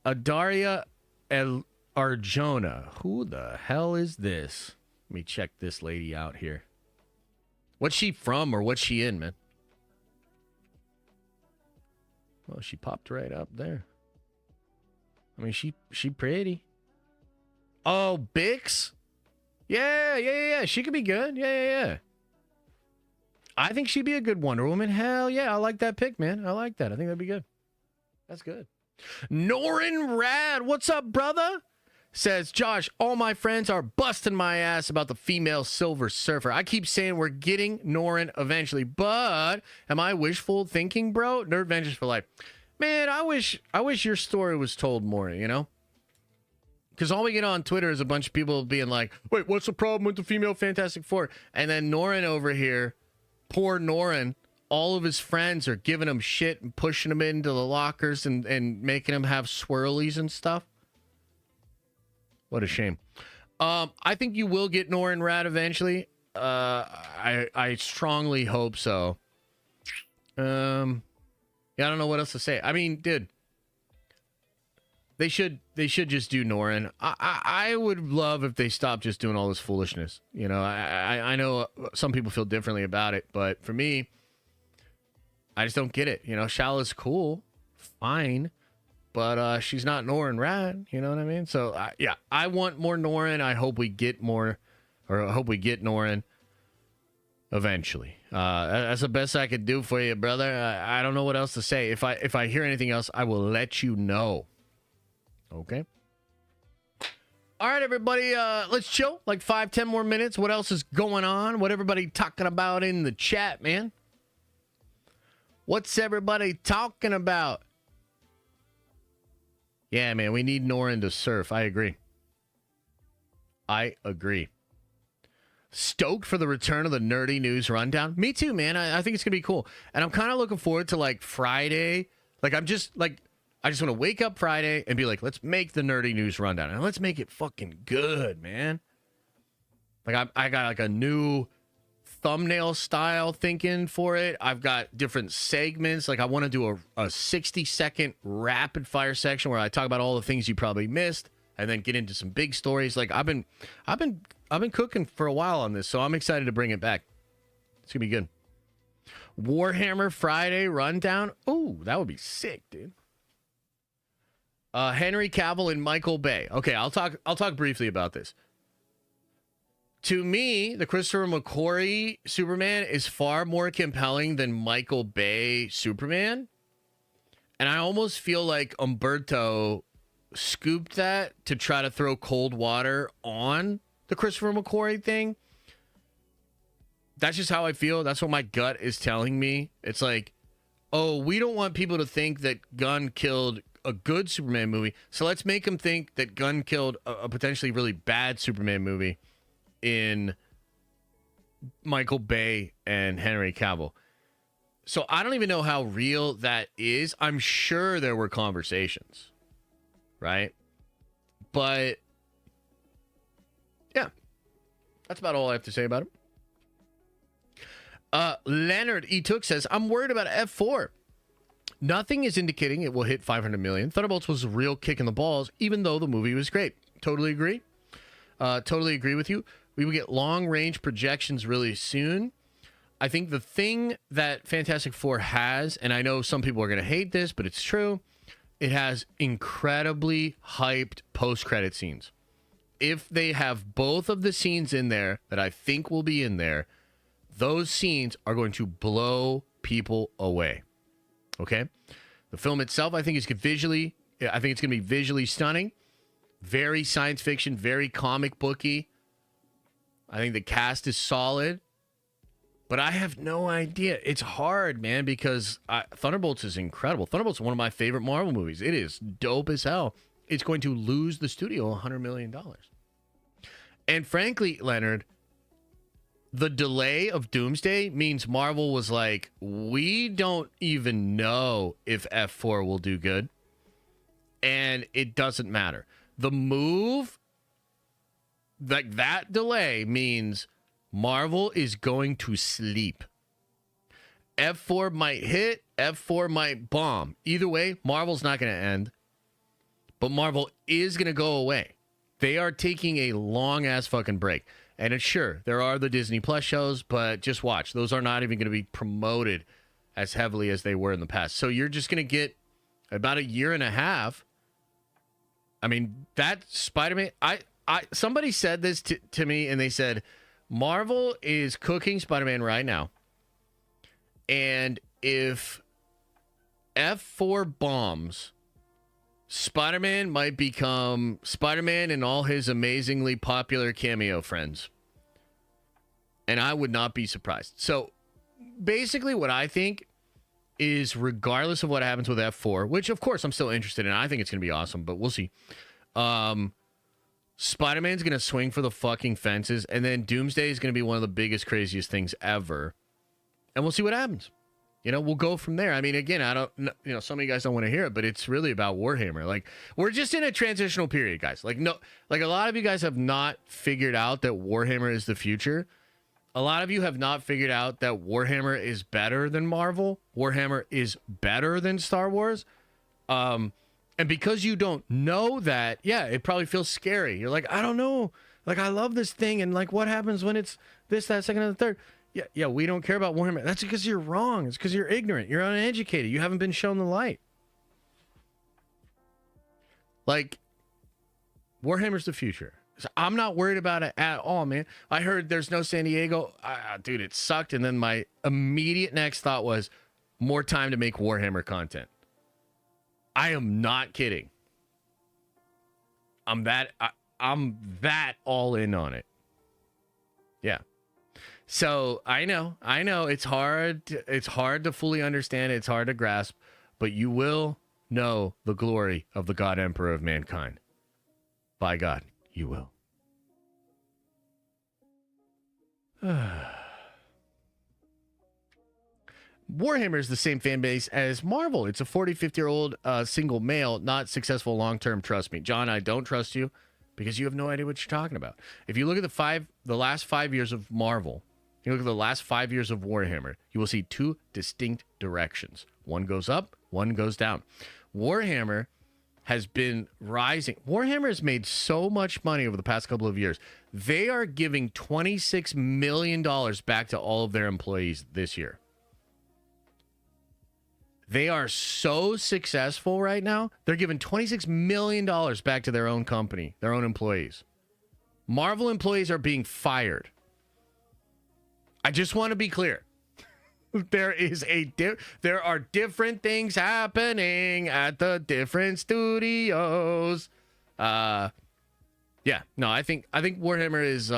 Adaria Arjona. Who the hell is this? Let me check this lady out here. What's she from or what's she in, man? Oh, she popped right up there. I mean, she pretty. Oh, Bix? Yeah. She could be good. Yeah. I think she'd be a good Wonder Woman. Hell yeah. I like that pick, man. I like that. I think that'd be good. That's good. Norin Rad, what's up, brother? Says, Josh, all my friends are busting my ass about the female Silver Surfer. I keep saying we're getting Norin eventually, but am I wishful thinking, bro? Nerd Vengers for life. Man, I wish your story was told more, Because all we get on Twitter is a bunch of people being like, wait, what's the problem with the female Fantastic Four? And then Norin over here, poor Norin, all of his friends are giving him shit and pushing him into the lockers and making him have swirlies and stuff. What a shame. I think you will get Norin Rad eventually. I strongly hope so. Yeah, I don't know what else to say. I mean, dude, they should just do Norin. I would love if they stopped just doing all this foolishness. I know some people feel differently about it, but for me, I just don't get it. Shala's cool, fine, but she's not Norin Rad. You know what I mean? So yeah, I want more Norin. I hope we get more, or I hope we get Norin eventually. That's the best I could do for you, brother. I don't know what else to say. If I hear anything else, I will let you know. Okay. All right, everybody. Let's chill. 5-10 more minutes. What else is going on? What everybody talking about in the chat, man? What's everybody talking about? Yeah, man, we need Norin to surf. I agree. stoked for the return of the Nerdy News Rundown. Me too, man. I think it's going to be cool. And I'm kind of looking forward to like Friday. Like I just want to wake up Friday and be like, let's make the Nerdy News Rundown. And let's make it fucking good, man. Like I got like a new thumbnail style thinking for it. I've got different segments. Like I want to do a 60-second rapid fire section where I talk about all the things you probably missed and then get into some big stories. Like I've been cooking for a while on this, so I'm excited to bring it back. It's gonna be good. Warhammer Friday rundown. Ooh, that would be sick, dude. Henry Cavill and Michael Bay. Okay, I'll talk briefly about this. To me, the Christopher McQuarrie Superman is far more compelling than Michael Bay Superman. And I almost feel like Umberto scooped that to try to throw cold water on the Christopher McQuarrie thing. That's just how I feel. That's what my gut is telling me. It's like, oh, we don't want people to think that Gunn killed a good Superman movie, so let's make them think that Gunn killed a potentially really bad Superman movie in Michael Bay and Henry Cavill. So I don't even know how real that is. I'm sure there were conversations, right? But yeah, that's about all I have to say about it. Leonard E. Took says, I'm worried about F4. Nothing is indicating it will hit 500 million. Thunderbolts was a real kick in the balls, even though the movie was great. Totally agree. Totally agree with you. We will get long-range projections really soon. I think the thing that Fantastic Four has, and I know some people are going to hate this, but it's true, it has incredibly hyped post-credit scenes. If they have both of the scenes in there that I think will be in there, those scenes are going to blow people away. Okay? The film itself, I think, it's going to be visually stunning. Very science fiction, very comic booky. I think the cast is solid. But I have no idea. It's hard, man, because Thunderbolts is incredible. Thunderbolts is one of my favorite Marvel movies. It is dope as hell. It's going to lose the studio $100 million. And frankly, Leonard, the delay of Doomsday means Marvel was like, we don't even know if F4 will do good. And it doesn't matter. The move, like that delay means Marvel is going to sleep. F4 might hit, F4 might bomb. Either way, Marvel's not going to end. But Marvel is going to go away. They are taking a long-ass fucking break. And it's sure, there are the Disney Plus shows, but just watch. Those are not even going to be promoted as heavily as they were in the past. So you're just going to get about a year and a half. I mean, that Spider-Man... somebody said this to me, and they said, Marvel is cooking Spider-Man right now. And if F4 bombs, Spider-Man might become Spider-Man and all his amazingly popular cameo friends. And I would not be surprised. So basically what I think is, regardless of what happens with F4, which of course I'm still interested in, I think it's going to be awesome, but we'll see. Spider-Man's going to swing for the fucking fences, and then Doomsday is going to be one of the biggest, craziest things ever. And we'll see what happens. You know, we'll go from there. I mean, again, I don't, you know, some of you guys don't want to hear it, but it's really about Warhammer. Like, we're just in a transitional period, guys. Like, no, like a lot of you guys have not figured out that Warhammer is the future. A lot of you have not figured out that Warhammer is better than Marvel. Warhammer is better than Star Wars. And because you don't know that, yeah, it probably feels scary. You're like, I don't know. Like, I love this thing. And like, what happens when it's this, that, second, and the third? Yeah, we don't care about Warhammer. That's because you're wrong. It's because you're ignorant. You're uneducated. You haven't been shown the light. Like, Warhammer's the future. So I'm not worried about it at all, man. I heard there's no San Diego. Dude, it sucked. And then my immediate next thought was more time to make Warhammer content. I am not kidding. I'm that all in on it. Yeah. So I know it's hard to fully understand. It's hard to grasp, but you will know the glory of the God Emperor of mankind. By God, you will. Warhammer is the same fan base as Marvel. It's a 40, 50-year-old single male, not successful long-term. Trust me. John, I don't trust you because you have no idea what you're talking about. If you look at the last 5 years of Marvel, you look at the last 5 years of Warhammer, you will see two distinct directions. One goes up, one goes down. Warhammer has been rising. Warhammer has made so much money over the past couple of years. They are giving $26 million back to all of their employees this year. They are so successful right now. They're giving $26 million back to their own company, their own employees. Marvel employees are being fired. I just want to be clear. There are different things happening at the different studios. I think Warhammer is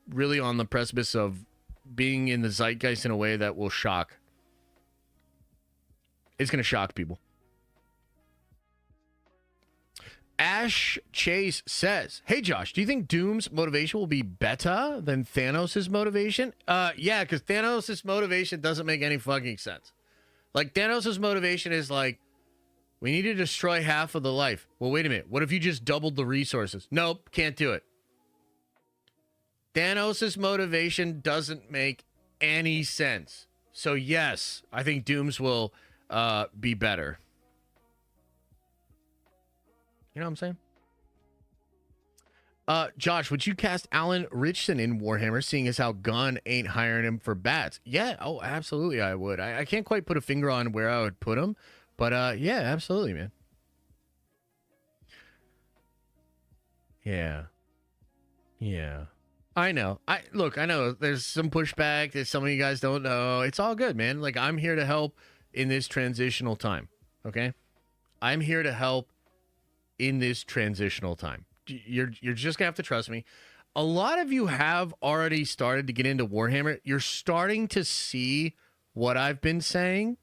really on the precipice of being in the zeitgeist in a way that will shock. It's going to shock people. Ash Chase says, hey, Josh, do you think Doom's motivation will be better than Thanos' motivation? Yeah, because Thanos' motivation doesn't make any fucking sense. Like, Thanos' motivation is like, we need to destroy half of the life. Well, wait a minute. What if you just doubled the resources? Nope, can't do it. Thanos' motivation doesn't make any sense. So, yes, I think Doom's will be better. You know what I'm saying? Josh, would you cast Alan Richardson in Warhammer, seeing as how Gunn ain't hiring him for bats? Yeah, oh, absolutely I would. I can't quite put a finger on where I would put him, but yeah, absolutely, man. Yeah. I know. I know there's some pushback that some of you guys don't know. It's all good, man. Like, I'm here to help in this transitional time, okay? I'm here to help in this transitional time. You're just gonna have to trust me. A lot of you have already started to get into Warhammer. You're starting to see what I've been saying.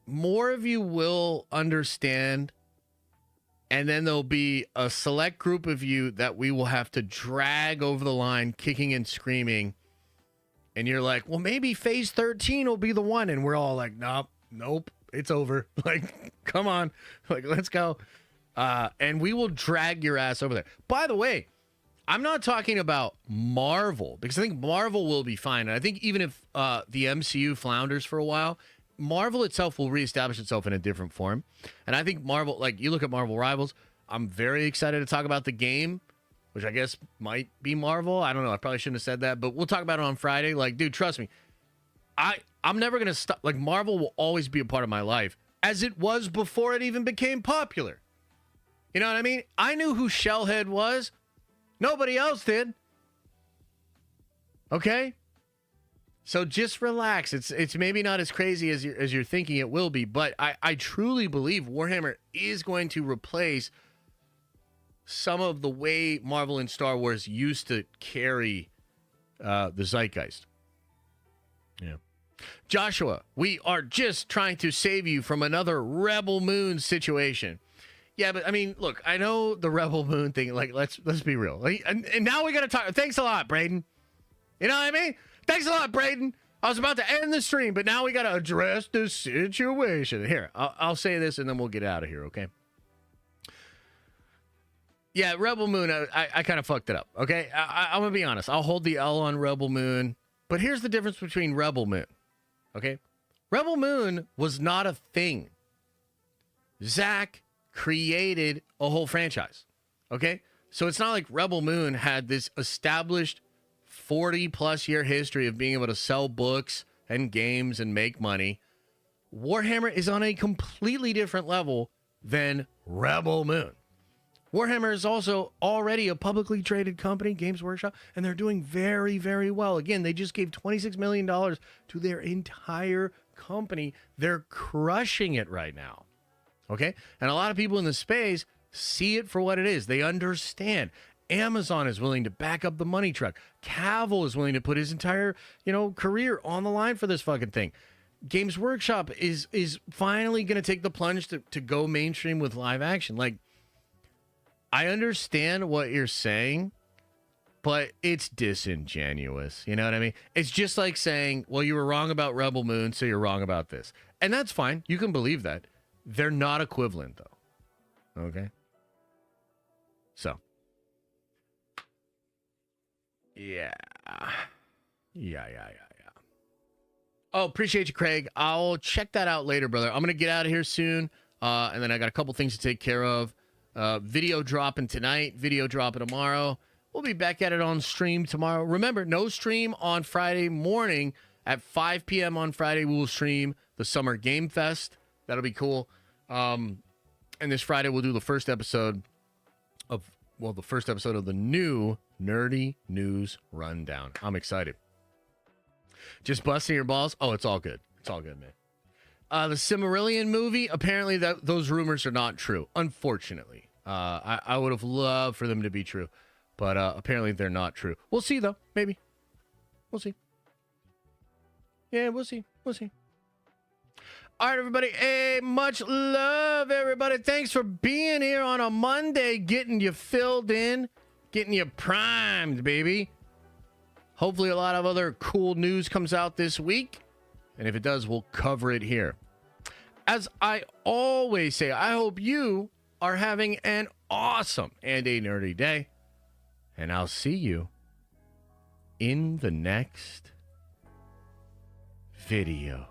More of you will understand, and then there'll be a select group of you that we will have to drag over the line, kicking and screaming. And you're like, well, maybe phase 13 will be the one. And we're all like, nope, it's over. Like, come on. Like, let's go. And we will drag your ass over there. By the way, I'm not talking about Marvel, because I think Marvel will be fine. And I think even if the MCU flounders for a while, Marvel itself will reestablish itself in a different form. And I think Marvel, like, you look at Marvel Rivals, I'm very excited to talk about the game, which I guess might be Marvel. I don't know. I probably shouldn't have said that, but we'll talk about it on Friday. Like, dude, trust me. I'm never going to stop. Like, Marvel will always be a part of my life, as it was before it even became popular. You know what I mean? I knew who Shellhead was. Nobody else did. Okay? So just relax. It's maybe not as crazy as you're thinking it will be, but I truly believe Warhammer is going to replace some of the way Marvel and Star Wars used to carry the zeitgeist. Yeah. Joshua, we are just trying to save you from another Rebel Moon situation. Yeah, but I mean, look, I know the Rebel Moon thing. Like, let's be real. Like, and now we got to talk. Thanks a lot, Braden. You know what I mean? Thanks a lot, Braden. I was about to end the stream, but now we got to address the situation. Here, I'll say this, and then we'll get out of here, okay? Yeah, Rebel Moon, I kind of fucked it up, okay? I'm going to be honest. I'll hold the L on Rebel Moon. But here's the difference between Rebel Moon, okay? Rebel Moon was not a thing. Zach created a whole franchise, okay? So it's not like Rebel Moon had this established 40-plus year history of being able to sell books and games and make money. Warhammer is on a completely different level than Rebel Moon. Warhammer is also already a publicly traded company, Games Workshop, and they're doing very, very well. Again, they just gave $26 million to their entire company. They're crushing it right now. Okay? And a lot of people in the space see it for what it is. They understand. Amazon is willing to back up the money truck. Cavill is willing to put his entire, career on the line for this fucking thing. Games Workshop is finally going to take the plunge to go mainstream with live action. Like, I understand what you're saying, but it's disingenuous. You know what I mean? It's just like saying, well, you were wrong about Rebel Moon, so you're wrong about this. And that's fine. You can believe that. They're not equivalent, though. Okay? So. Yeah. Yeah. Oh, appreciate you, Craig. I'll check that out later, brother. I'm going to get out of here soon. And then I got a couple things to take care of. Video dropping tonight, video dropping tomorrow. We'll be back at it on stream tomorrow. Remember, no stream on Friday morning. At 5 p.m. on Friday, we will stream the Summer Game Fest. That'll be cool. And this Friday, we'll do the first episode of the new Nerdy News Rundown. I'm excited. Just busting your balls? Oh, it's all good. It's all good, man. The Silmarillion movie, apparently those rumors are not true, unfortunately. I would have loved for them to be true, but apparently they're not true. We'll see, though. Maybe. We'll see. Yeah, we'll see. We'll see. All right, everybody. Hey, much love, everybody. Thanks for being here on a Monday, getting you filled in, getting you primed, baby. Hopefully a lot of other cool news comes out this week. And if it does, we'll cover it here. As I always say, I hope you are having an awesome and a nerdy day. And I'll see you in the next video.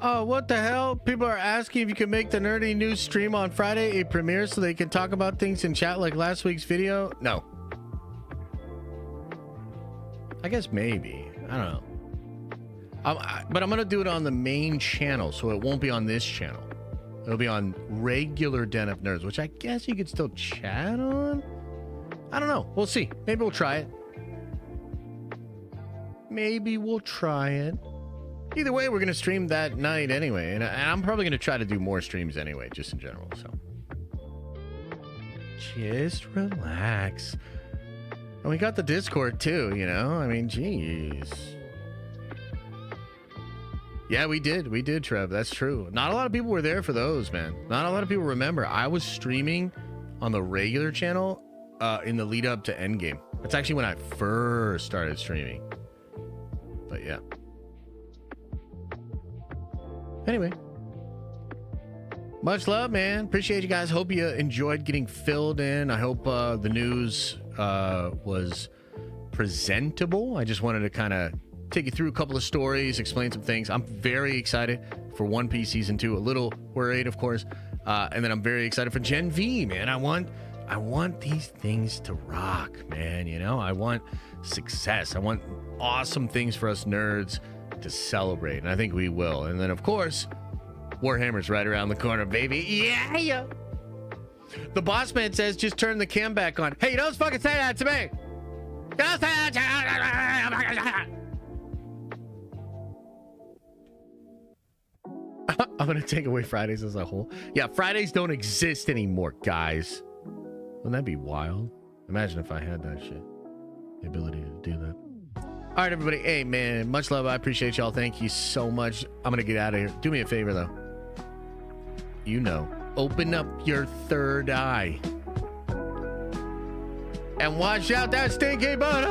Oh, what the hell? People are asking if you can make the Nerdy News stream on Friday a premiere so they can talk about things in chat like last week's video. No. I guess maybe. I don't know. But I'm going to do it on the main channel, so it won't be on this channel. It'll be on regular Den of Nerds, which I guess you could still chat on? I don't know. We'll see. Maybe we'll try it. Maybe we'll try it. Either way, we're going to stream that night anyway. And I'm probably going to try to do more streams anyway, just in general. So just relax. And we got the Discord too, you know? I mean, geez. Yeah, we did. We did, Trev. That's true. Not a lot of people were there for those, man. Not a lot of people remember. I was streaming on the regular channel in the lead up to Endgame. That's actually when I first started streaming. But yeah. Anyway, much love, man. Appreciate you guys. Hope you enjoyed getting filled in. I hope the news was presentable. I just wanted to kind of take you through a couple of stories, explain some things. I'm very excited for One Piece season 2. A little worried, of course, and then I'm very excited for Gen V. Man, I want these things to rock, man. You know, I want success. I want awesome things for us nerds to celebrate, and I think we will. And then, of course, Warhammer's right around the corner, baby. Yeah. The boss man says, just turn the cam back on. Hey, don't fucking say that to me. Don't say that. I'm going to take away Fridays as a whole. Yeah, Fridays don't exist anymore, guys. Wouldn't that be wild? Imagine if I had that shit. The ability to do that. All right, everybody. Hey, man, much love. I appreciate y'all. Thank you so much. I'm going to get out of here. Do me a favor, though. You know, open up your third eye. And watch out that stinky butt.